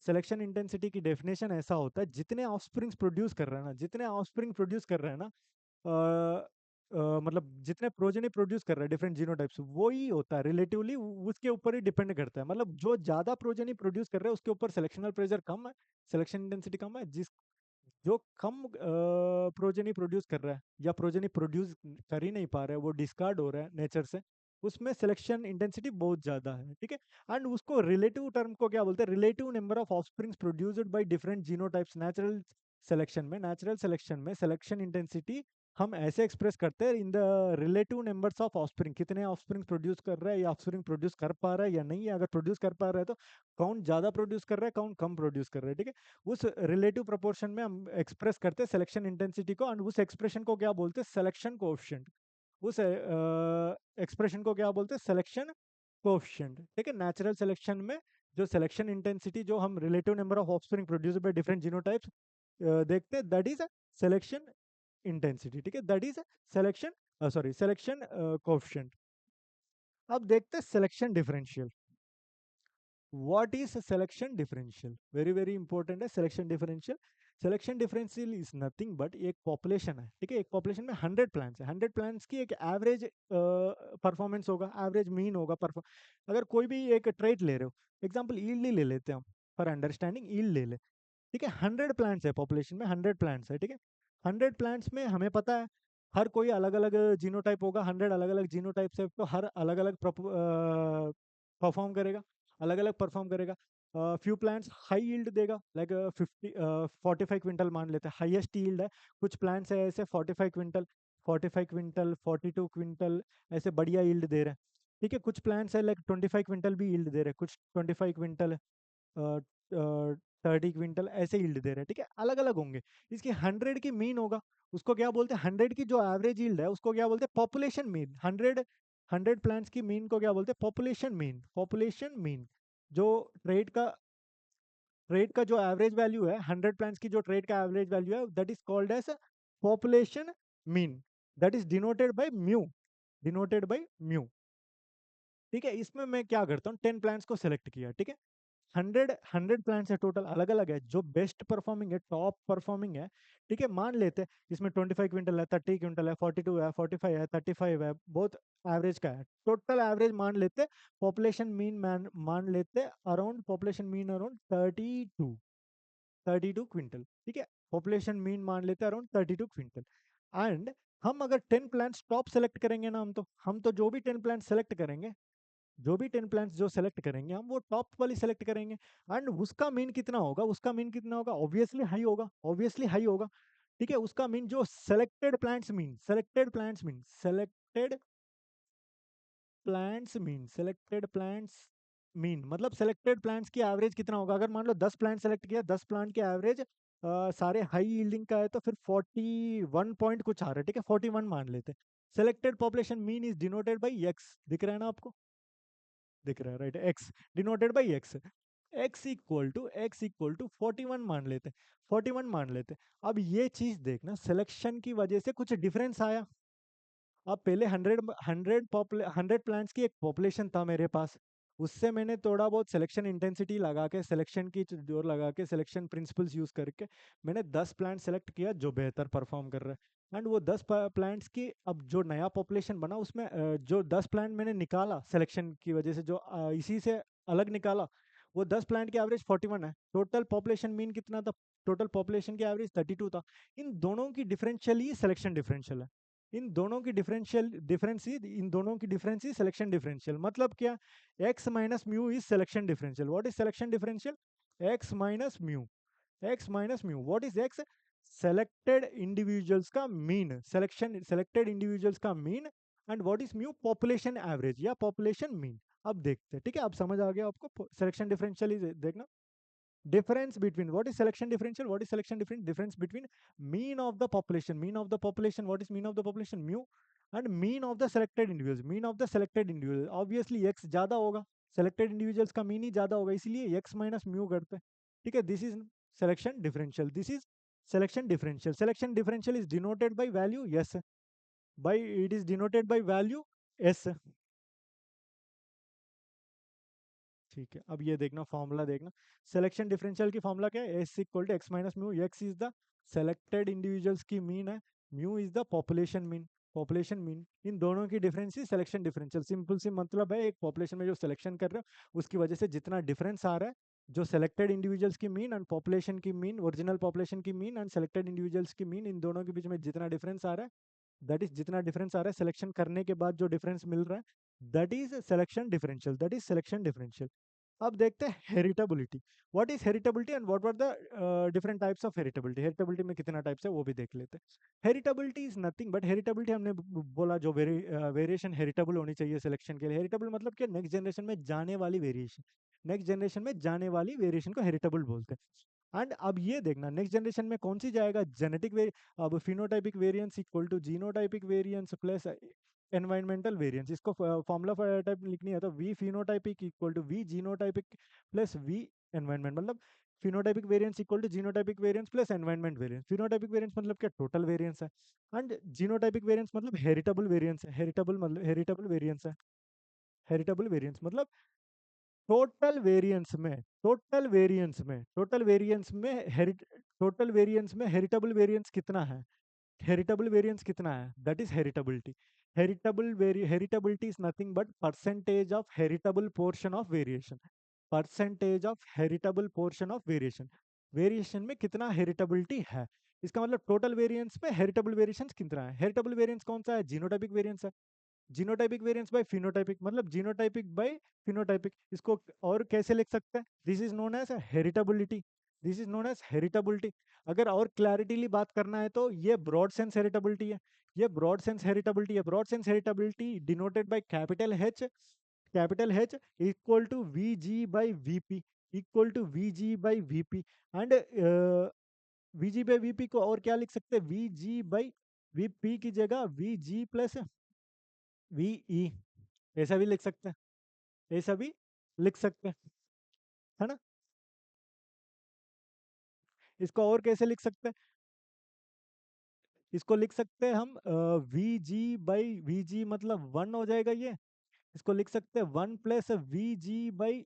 सिलेक्शन इंटेंसिटी की डेफिनेशन ऐसा होता है, जितने ऑफस्प्रिंग्स प्रोड्यूस कर रहा है ना, जितने ऑफस्प्रिंग प्रोड्यूस कर रहा है ना, मतलब जितने प्रोजेनी प्रोड्यूस कर रहा है डिफरेंट जीनोटाइप्स, वो ही होता है रिलेटिवली, उसके ऊपर ही डिपेंड करता है। मतलब जो ज्यादा प्रोजेनी प्रोड्यूस कर रहा है उसके ऊपर सिलेक्शनल प्रेशर कम है, सिलेक्शन इंटेंसिटी कम है। जो कम प्रोजेनी प्रोड्यूस कर रहा है या प्रोजेनी प्रोड्यूस कर ही नहीं पा रहा है, वो डिस्कार्ड हो रहा है नेचर से, उसमें सिलेक्शन इंटेंसिटी बहुत ज्यादा है। ठीक है, एंड उसको रिलेटिव टर्म को क्या बोलते हैं? Relative number of offsprings produced by different genotypes. Natural selection में सिलेक्शन इंटेंसिटी हम ऐसे एक्सप्रेस करते हैं in the relative numbers of offspring, कितने ऑफस्प्रिंग प्रोड्यूस कर रहा है, या ऑफस्प्रिंग प्रोड्यूस कर पा रहा है या नहीं है। अगर प्रोड्यूस कर पा रहा है तो कौन ज्यादा प्रोड्यूस कर रहा है, कौन कम प्रोड्यूस कर रहा है। ठीक है, उस रिलेटिव प्रोपोर्शन में हम एक्सप्रेस करते हैं सिलेक्शन इंटेंसिटी को, एंड उस एक्सप्रेशन को क्या बोलते हैं? Selection coefficient. उस एक्सप्रेशन को क्या बोलते हैं? Selection coefficient. ठीक है, नेचुरल सिलेक्शन में जो सिलेक्शन इंटेंसिटी, जो हम relative number of offspring produce by different genotypes देखते हैं, दैट इज सिलेक्शन इंटेंसिटी। ठीक है, that is selection selection coefficient. अब देखते हैं selection differential. What is selection differential? Very very important है selection differential. Selection differential is nothing but एक population है। ठीक है, एक पॉपुलेशन में 100 प्लांट्स है, 100 प्लांट्स की एक एवरेज परफॉर्मेंस होगा, एवरेज मीन होगा परफॉर्म। अगर कोई भी एक ट्रेट ले रहे हो, एग्जाम्पल ईल्ड ही ले लेते हैं हम, फॉर अंडरस्टैंडिंग ईल्ड ले ले। ठीक है, 100 प्लांट्स है पॉपुलेशन में, 100 प्लांट्स है। ठीक है, 100 प्लांट्स में हमें पता है हर कोई अलग अलग जीनोटाइप होगा, 100 अलग अलग जीनोटाइप से, तो हर अलग अलग परफॉर्म करेगा, अलग अलग परफॉर्म करेगा। फ्यू प्लांट्स हाई यील्ड देगा, लाइक 45 क्विंटल मान लेते हैं, हाईएस्ट यील्ड है। कुछ प्लांट्स है ऐसे 45 क्विंटल, 45 क्विंटल, 42 क्विंटल, ऐसे बढ़िया यील्ड दे रहे हैं। ठीक है, कुछ प्लांट्स है लाइक 25 क्विंटल भी यील्ड दे रहे हैं, कुछ 25 क्विंटल, 30 क्विंटल, ऐसे यील्ड दे रहे हैं। ठीक है, अलग अलग होंगे। इसकी 100 की मीन होगा, उसको क्या बोलते हैं? 100 की जो एवरेज यील्ड है उसको क्या बोलते हैं? Population mean. 100 प्लांट्स की मीन को क्या बोलते हैं? Population mean. पॉपुलेशन मीन जो ट्रेड का ट्रेड का जो एवरेज वैल्यू है, 100 प्लान्स की जो ट्रेड का एवरेज वैल्यू है, that is called as population mean, that is denoted by mu, denoted by mu. ठीक है, इसमें मैं क्या करता हूँ, 10 प्लान्स को सिलेक्ट किया, ठीक है, 100 प्लान्स है टोटल, अलग अलग है, जो बेस्ट परफॉर्मिंग है, टॉप परफॉर्मिंग है, ठीक है, मान लेते हैं इसमें 25 क्विंटल है, 30 क्विंटल है, 42 है, 45 है, 35 है, बहुत एवरेज का है, टोटल एवरेज मान लेते, पॉपुलेशन मीन मान लेते around, population mean around 32 quintal, ठीक है, पॉपुलेशन मीन मान लेते हैं अराउंड 32 क्विंटल। एंड हम अगर 10 प्लांट्स टॉप सेलेक्ट करेंगे ना, हम तो जो भी 10 प्लांट्स सेलेक्ट करेंगे, जो भी 10 प्लांट्स जो सेलेक्ट करेंगे हम, वो टॉप वाली सेलेक्ट करेंगे। एंड उसका मीन कितना होगा, उसका मीन कितना होगा, ऑब्वियसली हाई होगा, ऑब्वियसली हाई होगा, ठीक है, उसका मीन जो selected plants mean, selected plants mean, selected plants mean, selected plants mean मतलब सेलेक्टेड प्लांट्स की एवरेज कितना होगा, अगर मान लो 10 प्लांट सेलेक्ट किया, 10 प्लांट की एवरेज सारे हाई यील्डिंग का है, तो फिर 41 पॉइंट कुछ आ रहा है, ठीक है, 41 मान लेते। Selected population mean is denoted by X, दिख रहा है ना आपको, दिख रहा है, right, X denoted by X, X equal to 41 मान लेते, 41 मान लेते। अब ये चीज देखना, सिलेक्शन की वजह से कुछ डिफरेंस आया। अब पहले 100 प्लांट्स की एक पॉपुलेशन था मेरे पास, उससे मैंने थोड़ा बहुत सिलेक्शन इंटेंसिटी लगा के, सिलेक्शन की जोर लगा के, सिलेक्शन प्रिंसिपल्स यूज करके मैंने 10 प्लांट सेलेक्ट किया जो बेहतर परफॉर्म कर रहे हैं। एंड वो 10 प्लांट्स की अब जो नया पॉपुलेशन बना उसमें जो 10 प्लांट मैंने निकाला सिलेक्शन की वजह से, जो इसी से अलग निकाला, वो 10 प्लांट की एवरेज 41 है, टोटल पॉपुलेशन मीन कितना था, टोटल पॉपुलेशन की एवरेज 32 था। इन दोनों की डिफरेंशियल ही सिलेक्शन डिफरेंशियल है, इन दोनों की डिफरेंशियल डिफरेंस ही, इन दोनों की डिफरेंस ही सिलेक्शन डिफरेंशियल, मतलब क्या, x minus mu is selection differential. What is selection differential, x minus mu, x minus mu, what is x, selected individuals का मीन, सिलेक्शन सेलेक्टेड इंडिविजुअल्स का mean. And what is mu, population average या population mean. अब देखते हैं, ठीक है, अब समझ आ गया आपको सिलेक्शन डिफरेंशियल, देखना, difference between, what is selection differential, what is selection difference between mean of the population, mean of the population, what is mean of the population, mu, and mean of the selected individuals, mean of the selected individual, obviously x ज्यादा होगा, selected individuals का mean ही ज्यादा होगा, इसलिए x minus mu करते हैं, ठीक है, this is selection differential, this is selection differential, selection differential is denoted by value yes, by it is denoted by value s। ठीक है, अब ये देखना फॉर्मूला देखना, सिलेक्शन डिफरेंशियल की फॉर्मूला क्या है, S equal to X minus mu, X is the selected individuals की मीन है, mu is the population mean, population mean, इन दोनों की डिफरेंस ही सिलेक्शन डिफरेंशियल, सिंपल सी मतलब है, एक पॉपुलेशन में जो सिलेक्शन कर रहे हो उसकी वजह से जितना डिफरेंस आ रहा है, जो सेलेक्टेड इंडिविजुअल्स की मीन एंड पॉपुलेशन की मीन, ओरिजिनल पॉपुलेशन की मीन एंड सेलेक्टेड इंडिविजुअल्स की मीन, इन दोनों के बीच में जितना डिफरेंस आ रहा है, दैट इज जितना डिफरेंस आ रहा है सिलेक्शन करने के बाद जो डिफरेंस मिल रहा है, that is selection differential, that is selection differential. अब देखते हैं heritability, what is heritability and what were the different types of heritability, heritability में कितना टाइप्स है वो भी देख लेते हैं। Heritability is nothing but, heritability हमने बोला जो वेरिएशन हेरिटेबल होनी चाहिए सिलेक्शन के लिए, हेरिटेबल मतलब कि नेक्स्ट जनरेशन में जाने वाली वेरिएशन, नेक्स्ट जनरेशन में जाने वाली वेरिएशन को हेरिटेबल बोलते हैं। एंड अब ये देखना नेक्स्ट जनरेशन में कौन सी जाएगा, जेनेटिक वे, अब phenotypic variance equal to genotypic variance plus environmental variance, इसको फॉर्मूला टाइप लिखनी है तो V phenotypic equal to V genotypic plus V environment, मतलब phenotypic variance equal to genotypic variance plus environment variance. Phenotypic variance मतलब क्या, total variance है, and genotypic variance मतलब heritable variance है, हेरिटेबल मतलब हेरिटेबल वेरिएंस है, हेरिटेबल वेरिएंस मतलब total variance में, टोटल वेरिएंस में, टोटल वेरिएंस में टोटल वेरिएंस में हेरिटेबल वेरिएंस कितना है, हेरिटेबल वेरिएंस कितना है, that is heritability. Heritability is nothing but percentage of heritable portion of variation, percentage of heritable portion of variation, variation में कितना हेरिटेबिलिटी है, इसका मतलब टोटल वेरिएंस में हेरिटेबल वेरिएशन कितना है, हेरिटेबल वेरिएंस कौन सा है, जीनोटाइपिक वेरिएंस है, जीनोटाइपिक वेरिएंस बाय फिनोटाइपिक, मतलब जीनोटाइपिक बाय फिनोटाइपिक, इसको और कैसे लिख सकते हैं, this is known as heritability, this is known as heritability. अगर और क्लैरिटीली बात करना है तो ये ब्रॉड सेंस हेरिटेबिलिटी है, ये ब्रॉड सेंस हेरिटेबिलिटी है, broad sense heritability denoted by capital H equal to V G by V P, equal to V G by V P. And V G by V P को और क्या लिख सकते हैं, V G by V P की जगह V G plus V E, ऐसा भी लिख सकते हैं, ऐसा भी लिख सकते हैं, है ना। इसको और कैसे लिख सकते हैं? इसको लिख सकते हैं हम वी जी बाई वी जी, मतलब 1 हो जाएगा ये। इसको लिख सकते हैं 1 plus V G by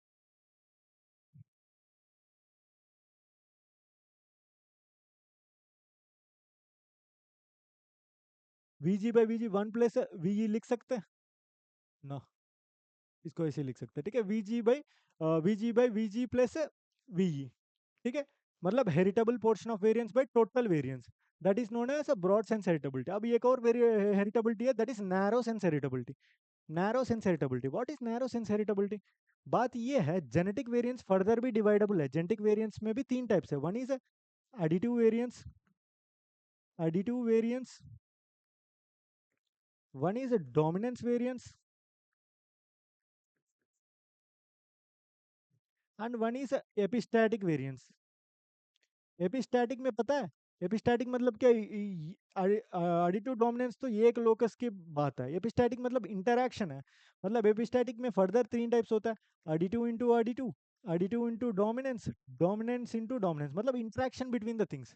we ji 1 plus V जी लिख सकते हैं ना? इसको ऐसे लिख सकते हैं, ठीक है, V G plus V G, ठीक है। मतलब heritable portion of variance by total variance, that is known as a broad sense heritability. अब एक और हेरिटेबिलिटी है, that is narrow sense heritability. Narrow sense heritability, what is narrow sense heritability? बात ये है, जेनेटिक वेरिएंस फर्दर भी dividable है। Genetic variance में भी 3 टाइप्स है। One is additive variance, additive variance, one is dominance variance, and one is epistatic variance. Epistatic में पता है, एपिस्टैटिक मतलब क्या? एडिटिव डोमिनेंस तो ये एक लोकस की बात है। एपिस्टैटिक मतलब इंटरैक्शन है। मतलब एपिस्टैटिक में फर्दर 3 टाइप्स होता है, additive, additive into dominance, dominance into dominance, मतलब interaction between the things.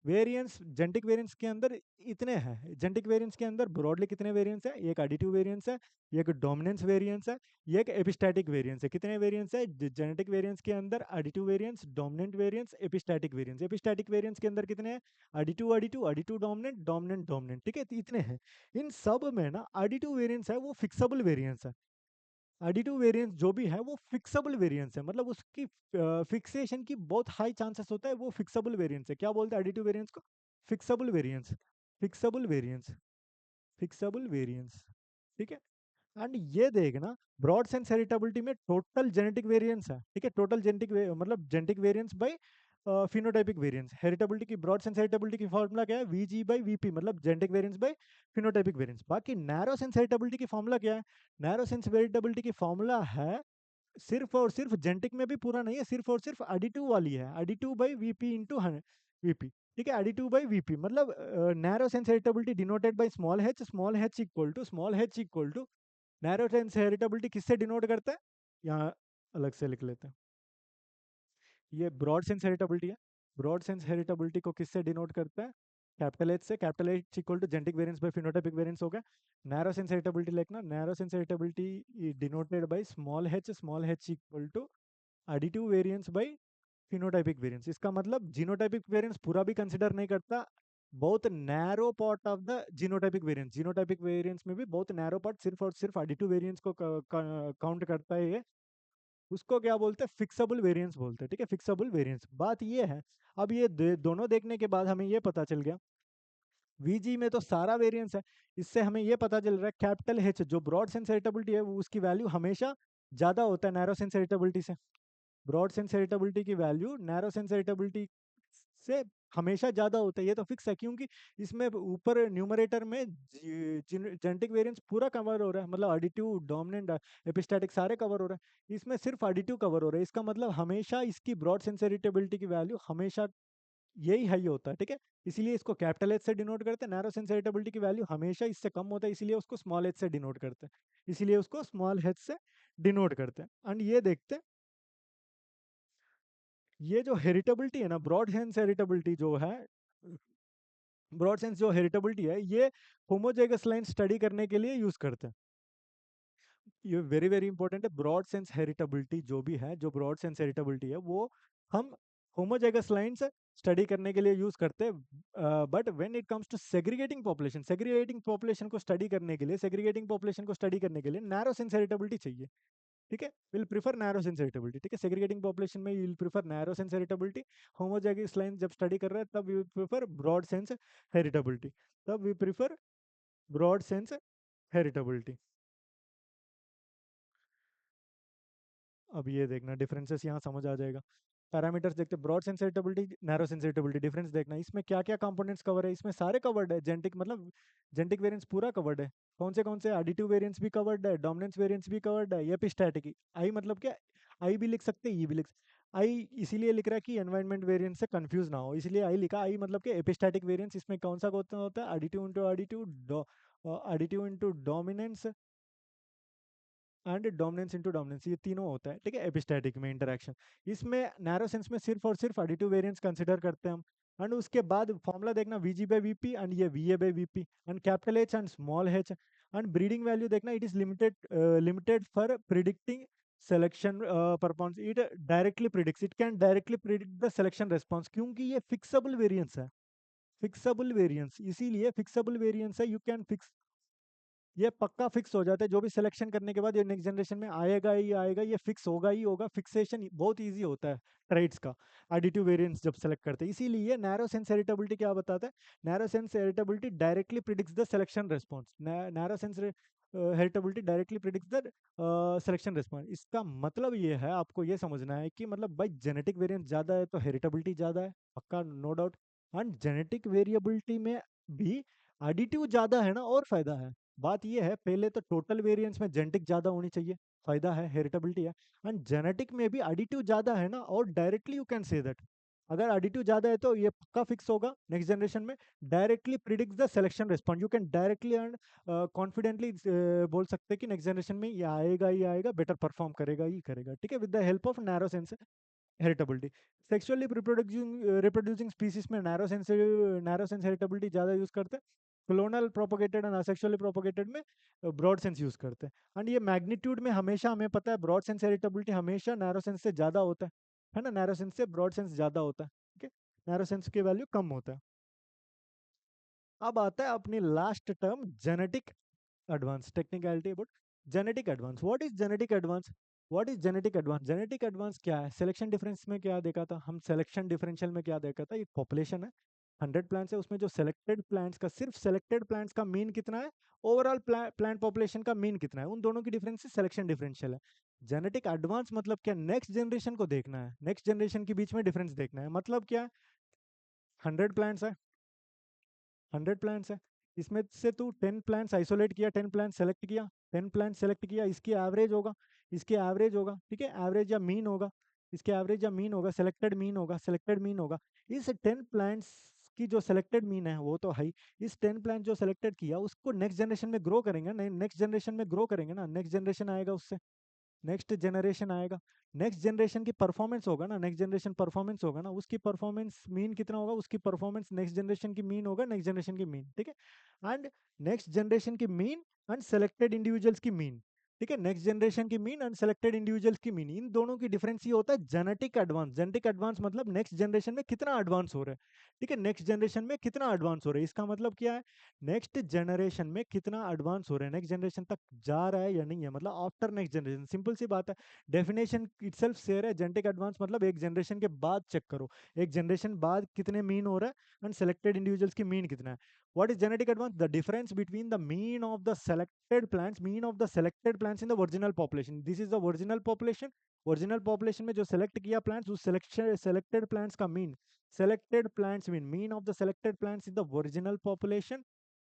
Variance, genetic variance के अंदर इतने हैं। जेनेटिक वेरिएंस के अंदर ब्रॉडली कितने वेरिएंस है? एक एडिटिव वेरिएंस है, एक डोमिनेंस वेरिएंस है, ये एक एपिस्टैटिक वेरिएंस है। कितने वेरिएंस है जेनेटिक वेरिएंस के अंदर? Additive variance, dominant variance, epistatic variance. Epistatic variance के अंदर कितने हैं? Additive additive, additive dominant, dominant dominant, ठीक है, तो इतने हैं। इन सब में ना एडिटिव वेरिएंस है वो फिक्सबल वेरिएंस है। एडिटिव वेरिएंस जो भी है वो फिक्सबल वेरिएंस है, मतलब उसकी फिक्सेशन की बहुत हाई चांसेस होता है, वो फिक्सबल वेरिएंस है। क्या बोलते हैं एडिटिव वेरिएंस को? Fixable variance, fixable variance, fixable variance, ठीक है। एंड ये देखना, ब्रॉड सेंस हेरिटेबिलिटी में टोटल जेनेटिक वेरिएंस है, ठीक है, टोटल जेनेटिक मतलब genetic variance by phenotypic variance. Heritability की, ब्रॉड सेंस हेरिटेबिलिटी की फॉर्मूला क्या है? वीजी बाई वीपी, मतलब genetic variance by phenotypic variance. बाकी नैरो सेंस हेरिटेबिलिटी की फॉर्मूला क्या है? नैरो सेंस हेरिटेबिलिटी की फॉर्मूला है, सिर्फ और सिर्फ जेनेटिक में भी पूरा नहीं है, सिर्फ और सिर्फ एडिटिव वाली है, additive by V P into V P, ठीक है, एडिटिव बाई वीपी। मतलब narrow sense heritability denoted by small H equal to, small H equal to, narrow sense heritability किससे डिनोट करता है? यहाँ अलग से लिख लेते हैं, ये ब्रॉड सेंस हेरिटेबिलिटी है। ब्रॉड सेंस हेरिटेबिलिटी को किससे डिनोट करता है? कैपिटल एच से। Capital H equal to genetic variance by phenotypic variance हो गया। नैरो सेंस हेरिटेबिलिटी लिखना, narrow sense heritability denoted by small H equal to additive variance by phenotypic variance. इसका मतलब जीनोटाइपिक वेरिएंस पूरा भी कंसिडर नहीं करता, बहुत narrow part of the genotypic variance. Genotypic variance में भी बहुत नैरो पार्ट, सिर्फ और सिर्फ एडिटिव वेरिएंस को काउंट करता है ये। उसको क्या बोलते हैं? फिक्सबल वेरिएंस बोलते हैं, ठीक है, फिक्सबल वेरिएंस। बात ये है, अब ये दोनों देखने के बाद हमें ये पता चल गया, वीजी में तो सारा वेरिएंस है। इससे हमें ये पता चल रहा है कैपिटल एच जो ब्रॉड सेंस हेरिटेबिलिटी है वो, उसकी वैल्यू हमेशा ज्यादा होता है नैरो सेंस हेरिटेबिलिटी से। ब्रॉड सेंस हेरिटेबिलिटी की वैल्यू नैरो सेंस हेरिटेबिलिटी से हमेशा ज्यादा होता है, ये तो फिक्स है, क्योंकि इसमें ऊपर न्यूमरेटर में जेनेटिक वेरिएंस पूरा कवर हो रहा है, मतलब एडिटिव, डोमिनेंट, एपिस्टैटिक सारे कवर हो रहे हैं, इसमें सिर्फ एडिटिव कवर हो रहा है। इसका मतलब हमेशा इसकी ब्रॉड सेंस हेरिटेबिलिटी की वैल्यू हमेशा यही हाई होता है, ठीक है। इसीलिए इसको कैपिटल एच से डिनोट करते हैं। नैरो सेंस हेरिटेबिलिटी की वैल्यू हमेशा इससे कम होता है, इसीलिए उसको स्मॉल एच से डिनोट करते हैं, इसीलिए उसको स्मॉल एच से डिनोट करते हैं। एंड ये देखते हैं, ये जो हेरिटेबिलिटी है ना, ब्रॉड सेंस हेरिटेबिलिटी जो है, ब्रॉड सेंस जो हेरिटेबिलिटी है, ये होमोजेगस लाइन स्टडी करने के लिए यूज करते हैं। ये वेरी वेरी इंपॉर्टेंट है। ब्रॉड सेंस हेरिटेबिलिटी जो भी है, जो ब्रॉड सेंस हेरिटेबिलिटी है, वो हम होमोजेगस लाइंस स्टडी करने के लिए यूज करते हैं। But when it comes to segregating population, segregating population को स्टडी करने के लिए, सेग्रीगेटिंग पॉपुलेशन को स्टडी करने के लिए नैरो सेंस हेरिटेबिलिटी चाहिए, ठीक है। Will prefer narrow sense heritability, ठीक है। सेग्रीगेटिंग पॉपुलेशन में you will prefer narrow sense heritability. Homozygous line जब स्टडी कर रहे हैं तब you will prefer broad sense heritability, तब we prefer broad sense heritability. अब ये देखना डिफरेंसेस यहाँ समझ आ जाएगा। पैरामीटर्स देखते, broad sensitivity, narrow sensitivity, difference देखना, इसमें क्या क्या कंपोनेंट्स कवर है? इसमें सारे कवर्ड है, जेनेटिक मतलब जेनेटिक वेरिएंस पूरा कवर्ड है। कौन से एडिटिव वेरिएंस भी कवर्ड है, डोमिनेंस वेरिएंस भी कवर्ड है, एपिस्टैटिक। आई मतलब क्या? आई भी लिख सकते, ई भी लिख, आई इसीलिए लिख रहा है कि एनवायरनमेंट वेरिएंस से कंफ्यूज ना हो, इसलिए आई लिखा। आई मतलब कि एपिस्टैटिक वेरिएंस, इसमें कौन सा होता है? Additive into additive, additive into dominance, and dominance into dominance, ये तीनों होता है, ठीक है, एपिस्टैटिक में इंटरेक्शन। इसमें नैरो सेंस में सिर्फ और सिर्फ एडिटिव वेरिएंस कंसिडर करते हैं हम। एंड उसके बाद फॉर्मूला देखना वीजी बाई वीपी एंड ये VA by VP and capital H and small H. And breeding value देखना, it is limited for predicting selection performance, it directly predicts, it can directly predict the selection response, क्योंकि ये fixable variance है। Fixable variance, इसीलिए fixable variance है, you can fix, ये पक्का fix हो जाता है। जो भी सिलेक्शन करने के बाद ये नेक्स्ट जनरेशन में आएगा ही आएगा, ये फिक्स होगा ही होगा। फिक्सेशन बहुत इजी होता है ट्रेड्स का, एडिटिव वेरिएंस जब सेलेक्ट करते हैं। इसीलिए नैरो सेंस हेरिटेबिलिटी क्या बताता है, narrow sense heritability directly predicts the selection response. Narrow sense heritability directly predicts the selection response. इसका मतलब ये है, आपको ये समझना है कि मतलब भाई जेनेटिक वेरिएंस ज़्यादा है तो हेरिटेबिलिटी ज़्यादा है, पक्का, no doubt. And genetic variability में भी एडिटिव ज़्यादा है ना, और फायदा है। बात ये है, पहले तो टोटल वेरिएंस में जेनेटिक ज्यादा होनी चाहिए, फायदा है, हेरिटेबिलिटी है। एंड जेनेटिक में भी एडिटिव ज्यादा है ना, और directly you can say that, अगर एडिटिव ज्यादा है तो ये पक्का फिक्स होगा नेक्स्ट जनरेशन में, directly predicts the selection response, you can directly and confidently बोल सकते हैं कि नेक्स्ट जनरेशन में ये आएगा ही आएगा, बेटर परफॉर्म करेगा ही करेगा, ठीक है, with the help of narrow sense heritability. Sexually reproducing species में नैरो सेंस हेरिटेबिलिटी ज़्यादा यूज़ करते हैं। Clonal propagated and asexually propagated में ब्रॉड सेंस यूज़ करते हैं। एंड ये मैग्नीट्यूड में हमेशा हमें पता है ब्रॉड सेंस हेरिटेबिलिटी हमेशा नैरो सेंस से ज़्यादा होता है ना, नैरो सेंस से ब्रॉड सेंस ज़्यादा होता है, ठीक है, नैरो सेंस की वैल्यू कम होता है। अब आता है अपनी last term, genetic advance, technicality about genetic advance. What is genetic advance, what is genetic advance? Genetic advance क्या है? सिलेक्शन डिफरेंस में क्या देखा था हम, सिलेक्शन डिफरेंशियल में क्या देखा था, एक पॉपुलेशन है, 100 प्लांट्स है, उसमें जो सिलेक्टेड प्लांट्स का, सिर्फ सिलेक्टेड प्लांट्स का मीन कितना है, ओवरऑल प्लांट पॉपुलेशन का मीन कितना है, उन दोनों की डिफरेंस से सिलेक्शन डिफरेंशियल है। जेनेटिक एडवांस मतलब क्या, नेक्स्ट जनरेशन को देखना है, नेक्स्ट जनरेशन के बीच में डिफरेंस देखना है। मतलब क्या, 100 प्लांट्स है, 100 प्लांट्स है, इसमें से तू 10 प्लांट्स आइसोलेट किया, 10 प्लांट सेलेक्ट किया, 10 प्लांट सेलेक्ट किया, इसकी एवरेज होगा, इसके एवरेज होगा, ठीक है, एवरेज या मीन होगा, इसके एवरेज या मीन होगा, सेलेक्टेड मीन होगा, सेलेक्टेड मीन होगा। इस 10 प्लांट्स की जो सेलेक्टेड मीन है वो तो है, इस 10 प्लांट जो सेलेक्टेड किया उसको नेक्स्ट जनरेशन में ग्रो करेंगे, नेक्स्ट जनरेशन में ग्रो करेंगे ना, नेक्स्ट जनरेशन आएगा उससे, नेक्स्ट जनरेशन आएगा, नेक्स्ट जनरेशन की परफॉर्मेंस होगा ना, नेक्स्ट जनरेशन परफॉर्मेंस होगा ना, उसकी परफॉर्मेंस मीन कितना होगा, उसकी परफॉर्मेंस नेक्स्ट जनरेशन की मीन होगा, नेक्स्ट जनरेशन की मीन, ठीक है। एंड नेक्स्ट जनरेशन की मीन एंड सेलेक्टेड इंडिविजुअल्स की मीन, ठीक है, नेक्स्ट जनरेशन की मीन एंड सेलेक्टेड इंडिविजुअल्स की मीन, इन दोनों की डिफरेंस ये होता है जेनेटिक एडवांस। जेनेटिक एडवांस मतलब नेक्स्ट जनरेशन में कितना एडवांस हो रहा है, ठीक है, नेक्स्ट जनरेशन में कितना एडवांस हो रहा है, इसका मतलब क्या है, नेक्स्ट जनरेशन में कितना एडवांस हो रहा है, नेक्स्ट जनरेशन तक जा रहा है या नहीं है, मतलब आफ्टर नेक्स्ट जनरेशन, सिंपल सी बात है। डेफिनेशन इटसेल्फ शेयर है, जेनेटिक एडवांस मतलब एक जनरेशन के बाद चेक करो, एक जनरेशन बाद कितने मीन हो रहा है एंड सेलेक्टेड इंडिविजुअल्स की मीन कितना है। What is genetic advance, the difference between the mean of the selected plants, mean of the selected plants in the original population, this is the original population, original population में जो select किया plants, उस selected plants का mean, selected plants mean of the selected plants in the original population,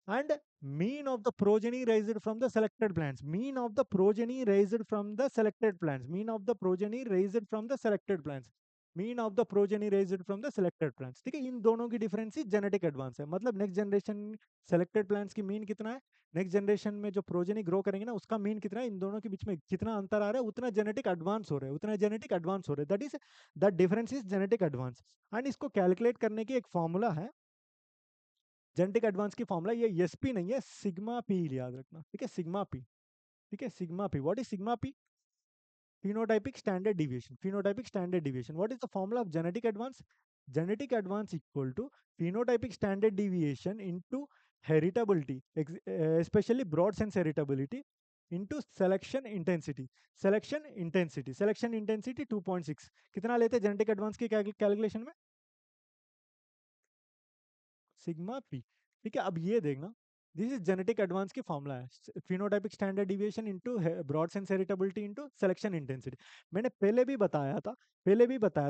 and mean of the progeny raised from the selected plants, mean of the progeny raised from the selected plants, mean of the progeny raised from the selected plants, mean of the progeny raised from the selected plants, ठीक है, इन दोनों की difference ही genetic advance है। मतलब next generation selected plants की mean कितना है, next generation में जो प्रोजेनी ग्रो करेंगे ना उसका मीन कितना है, इन दोनों के बीच में कितना अंतर आ रहा है, उतना जेनेटिक एडवांस हो रहा है, उतना जेनेटिक एडवांस हो रहा है, that is the difference is genetic advance. And इसको कैलकुलेट करने की एक फॉर्मूला है, जेनेटिक एडवांस की फॉर्मूला, ये एसपी नहीं है, सिग्मा पी याद रखना, ठीक है, सिग्मा पी, ठीक है, sigma P. What is sigma P, phenotypic standard deviation, phenotypic standard deviation, what is the formula of genetic advance, genetic advance equal to phenotypic standard deviation into heritability, especially broad sense heritability, into selection intensity, selection intensity, selection intensity 2.6, कितना लेते हैं genetic advance की calculation में, sigma P, ठीक है। अब ये देखना, दिस इज जेनेटिक एडवांस की फॉर्मूला है, phenotypic standard deviation into broad sense heritability into selection intensity. मैंने पहले भी बताया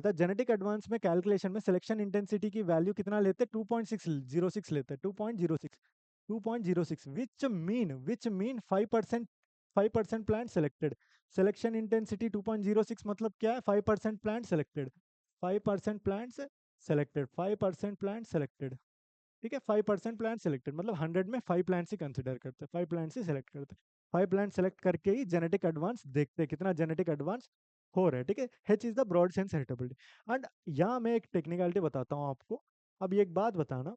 था जेनेटिक एडवांस में कैलकुलेशन में सिलेक्शन इंटेंसिटी की वैल्यू कितना लेते, 2.606 लेते, 2.06, 2.06, which mean 5%, 5% plant selected, selection intensity 2.06 मतलब क्या है, 5% plant selected, 5% plants selected, 5% plant selected, ठीक है, 5% प्लांट सेलेक्टेड मतलब 100 में 5 प्लांट्स ही कंसिडर करते हैं, 5 प्लांट्स ही सेलेक्ट करते हैं। 5 प्लांट सेलेक्ट करके ही जेनेटिक एडवांस देखते हैं कितना जेनेटिक एडवांस हो रहा है, ठीक है। H is the broad sense heritability. And यहाँ मैं एक टेक्निकलिटी बताता हूँ आपको। अब ये एक बात बताना,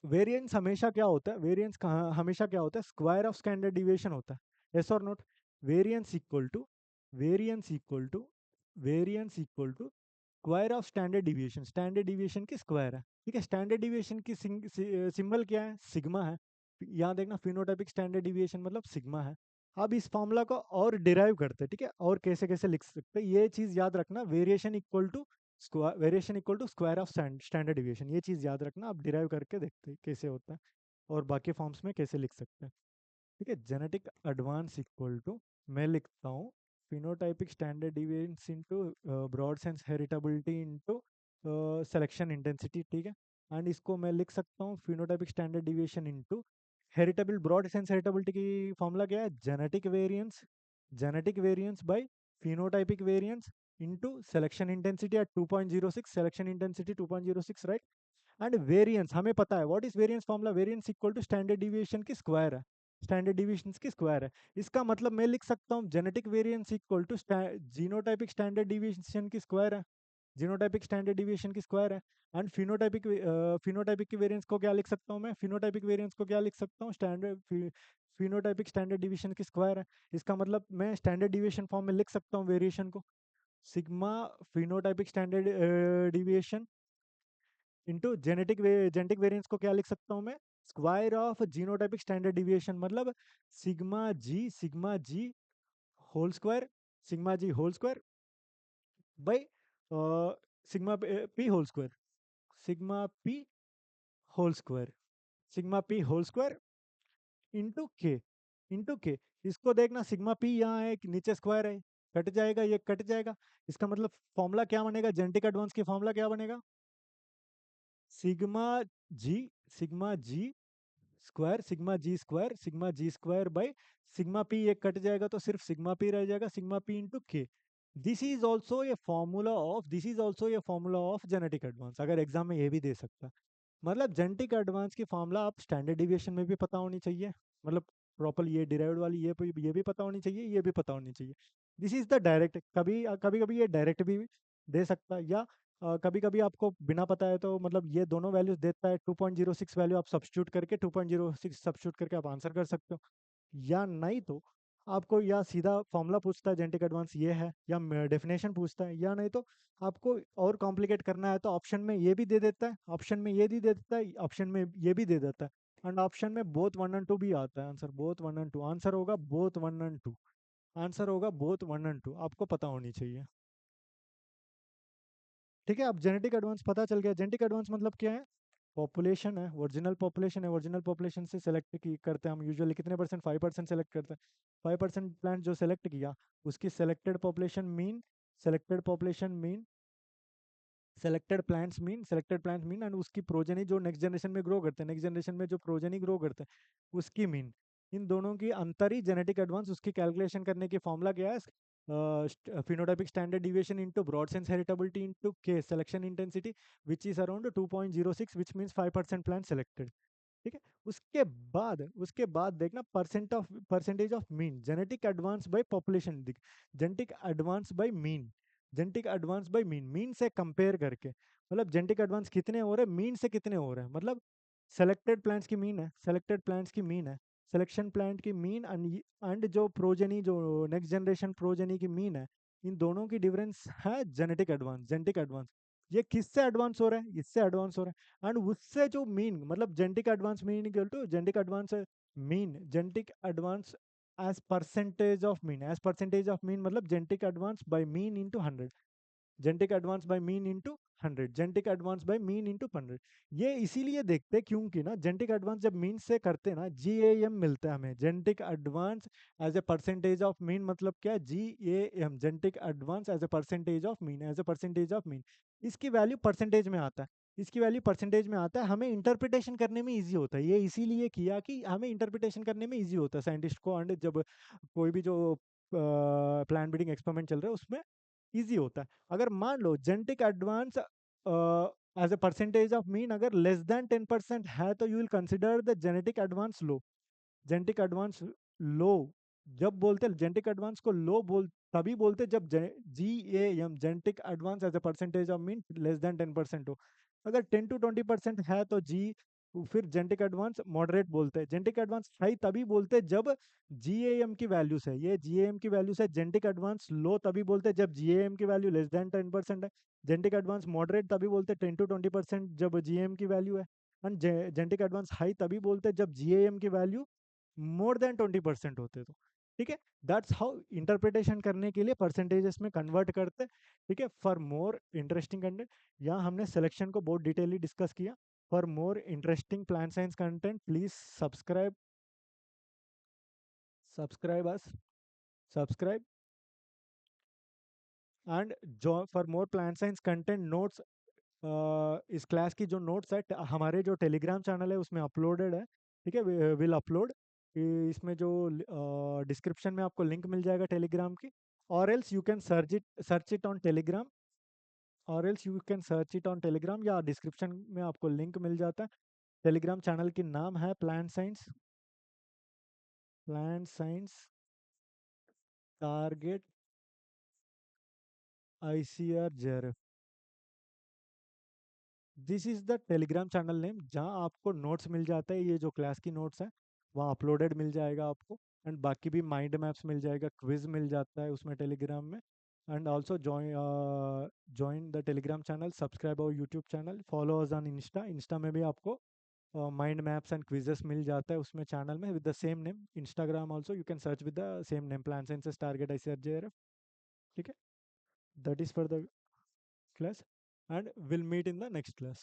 वेरिएंस हमेशा क्या होता है, वेरिएंस हमेशा क्या होता है, स्क्वायर ऑफ स्टैंडर्ड डिविएशन होता है, यस और note. Variance equal to variance equal to variance equal to square of standard deviation की स्क्वायर है, ठीक है। स्टैंडर्ड डिविएशन की सिंबल क्या है, सिग्मा है। यहाँ देखना फिनोटाइपिक स्टैंडर्ड डिविएशन मतलब सिग्मा है। अब इस फॉर्मूला को और डिराइव करते हैं, ठीक है, और कैसे कैसे लिख सकते हैं ये चीज याद रखना। Variation equal to square of standard deviation, ये चीज याद रखना। आप डिराइव करके देखते हैं कैसे होता है और बाकी फॉर्म्स में कैसे लिख सकते हैं, ठीक है। जेनेटिक एडवांस इक्वल टू, मैं लिखता हूँ phenotypic standard deviations into broad sense heritability into selection intensity, ठीक है। एंड इसको मैं लिख सकता हूँ phenotypic standard deviation into heritable broad sense heritability की फॉर्मूला क्या है, genetic variance by phenotypic variance into selection intensity at 2.06, selection intensity 2.06, right. And variance हमें पता है, what is variance formula, variance equal to standard deviation की square है, standard deviation की square है। इसका मतलब मैं लिख सकता हूँ genetic variance equal to genotypic standard deviation की स्क्वायर है, जीनोटाइपिक स्टैंडर्ड डिविएशन की स्क्वायर है। एंड फिनोटाइपिक की वेरिएंस को क्या लिख सकता हूँ मैं, फिनोटाइपिक वेरिएंस को क्या लिख सकता हूँ, फिनोटाइपिक स्टैंडर्ड डिविएशन की स्क्वायर है। इसका मतलब मैं स्टैंडर्ड डिविएशन फॉर्म में लिख सकता हूँ वेरिएशन को, sigma phenotypic standard deviation into genetic variance को क्या लिख सकता हूँ मैं, square of genotypic standard deviation, मतलब sigma G whole square, sigma G whole square by sigma P whole square, sigma P whole square, sigma P whole square into के। इसको देखना, सिग्मा पी यहाँ है, नीचे स्क्वायर है, कट जाएगा, ये कट जाएगा। इसका मतलब फॉर्मूला क्या बनेगा, जेनेटिक एडवांस की फॉर्मूला क्या बनेगा, sigma G sigma G sigma G square by sigma P, एक कट जाएगा तो सिर्फ सिग्मा पी रह जाएगा, sigma P into K. This is also a formula of genetic advance, अगर एग्जाम में ये भी दे सकता है। मतलब जेनेटिक एडवांस की फॉर्मूला आप स्टैंडर्ड डिविएशन में भी पता होनी चाहिए, मतलब प्रॉपर ये डिराइव्ड वाली ये भी पता होनी चाहिए, ये भी पता होनी चाहिए। दिस इज द डायरेक्ट, कभी कभी कभी ये डायरेक्ट भी दे सकता है, या कभी कभी आपको बिना पता है तो मतलब ये दोनों वैल्यूज देता है, 2.06 वैल्यू आप सब्स्टिट्यूट करके 2.06 सब्स्टिट्यूट करके आप आंसर कर सकते हो। या नहीं तो आपको या सीधा फॉर्मूला पूछता है जेनेटिक एडवांस ये है, या डेफिनेशन पूछता है, या नहीं तो आपको और कॉम्प्लिकेट करना है तो ऑप्शन में ये भी दे देता है, ऑप्शन में ये भी दे देता है, ऑप्शन में ये भी दे देता है। एंड ऑप्शन में बोथ 1 और 2 भी आता है आंसर, बोथ 1 और 2 आंसर होगा, बोथ 1 और 2 आंसर होगा, बोथ 1 और 2 आपको पता होनी चाहिए, ठीक है। अब जेनेटिक एडवांस पता चल गया। जेनेटिक एडवांस मतलब क्या है, पॉपुलेशन है, ओरिजिनल पॉपुलेशन से सेलेक्ट की करते हैं हम यूजुअली, कितने परसेंट, 5% सेलेक्ट करते हैं। 5% प्लांट जो सेलेक्ट किया उसकी selected population mean selected plants mean and उसकी प्रोजेनी जो नेक्स्ट जनरेशन में ग्रो करते हैं, नेक्स्ट जनरेशन में जो प्रोजेनी ग्रो करते हैं उसकी मीन, इन दोनों की अंतर ही जेनेटिक एडवांस। उसकी कैलकुलेशन करने की फॉर्मूला क्या है, phenotypic standard deviation into broad sense heritability into K selection intensity which is around 2.06 which means 5% plant selected, ठीक है। उसके बाद देखना percentage of mean, genetic advance by population, genetic advance by mean, genetic advance by mean, mean से compare करके, मतलब genetic advance कितने हो रहे हैं, मीन से कितने हो रहे हैं, मतलब सेलेक्टेड प्लांट्स की मीन है, सिलेक्शन प्लांट की मीन एंड जो प्रोजेनी जो नेक्स्ट जनरेशन प्रोजेनी की मीन है, इन दोनों की डिफरेंस है जेनेटिक एडवांस। ये किससे एडवांस हो रहा है, इससे एडवांस हो रहा है। एंड उससे जो मीन, मतलब genetic advance mean equal to genetic advance as percentage of mean मतलब genetic advance by mean into 100, genetic advance by mean into 100, genetic advance by mean into 100। ये इसीलिए देखते हैं क्योंकि ना जेनेटिक एडवांस जब मीन से करते हैं ना GAM मिलता है हमें, genetic advance as a percentage of mean, मतलब क्या है GAM, genetic advance as a percentage of mean, इसकी वैल्यू परसेंटेज में आता है, हमें इंटरप्रिटेशन करने में इजी होता है, ये इसीलिए किया कि हमें इंटरप्रिटेशन करने में इजी होता है साइंटिस्ट को, एंड जब कोई भी जो प्लांट ब्रीडिंग एक्सपेरिमेंट चल रहा है उसमें इजी होता है। अगर मान लो genetic advance as a percentage of mean अगर लेस देन 10% है तो you will consider the genetic advance low, genetic advance low, जब बोलते जेनेटिक एडवांस को लो बोल, तभी बोलते जब GAM genetic advance as a percentage of mean less than 10% हो। अगर 10 to 20% है तो जी, फिर जेनेटिक एडवांस मॉडरेट बोलते हैं। जेनेटिक एडवांस हाई तभी बोलते हैं जब GAM की वैल्यूज है, ये GAM की वैल्यूज है। जेनेटिक एडवांस लो तभी बोलते हैं जब GAM की वैल्यू लेस देन 10% है। जेनेटिक एडवांस मॉडरेट तभी बोलते हैं 10 to 20% जब GAM की वैल्यू है। एंड जेनेटिक एडवांस हाई तभी बोलते हैं जब GAM की वैल्यू मोर देन 20% होते तो। ठीक है, दैट्स हाउ इंटरप्रिटेशन करने के लिए परसेंटेजेस में कन्वर्ट करते। ठीक है, फॉर मोर इंटरेस्टिंग कंटेंट, यहाँ हमने सिलेक्शन को बहुत डिटेली डिस्कस किया। For more interesting plant science content please subscribe, subscribe us, subscribe and जो for more plant science content notes, इस क्लास की जो नोट्स है हमारे जो टेलीग्राम चैनल है उसमें अपलोडेड है। ठीक है, विल अपलोड, इसमें जो डिस्क्रिप्शन में आपको लिंक मिल जाएगा टेलीग्राम की, और else you can search it on Telegram, और else you can search it on Telegram, या डिस्क्रिप्शन में आपको लिंक मिल जाता है। टेलीग्राम चैनल की नाम है plan science, plan science target ICR, this is the Telegram channel name, जहाँ आपको नोट्स मिल जाता है, ये जो क्लास की नोट्स है वहाँ अपलोडेड मिल जाएगा आपको। एंड बाकी भी माइंड मैप्स मिल जाएगा, क्विज मिल जाता है उसमें टेलीग्राम में। And also join the Telegram channel, subscribe our YouTube channel, follow us on Insta, Insta में भी आपको माइंड मैप्स एंड क्विजेस मिल जाता है उसमें चैनल में with the same name. Instagram also you can search with the same name, plant sciences target ICR. ठीक है, that is for the class, and will meet in the next class.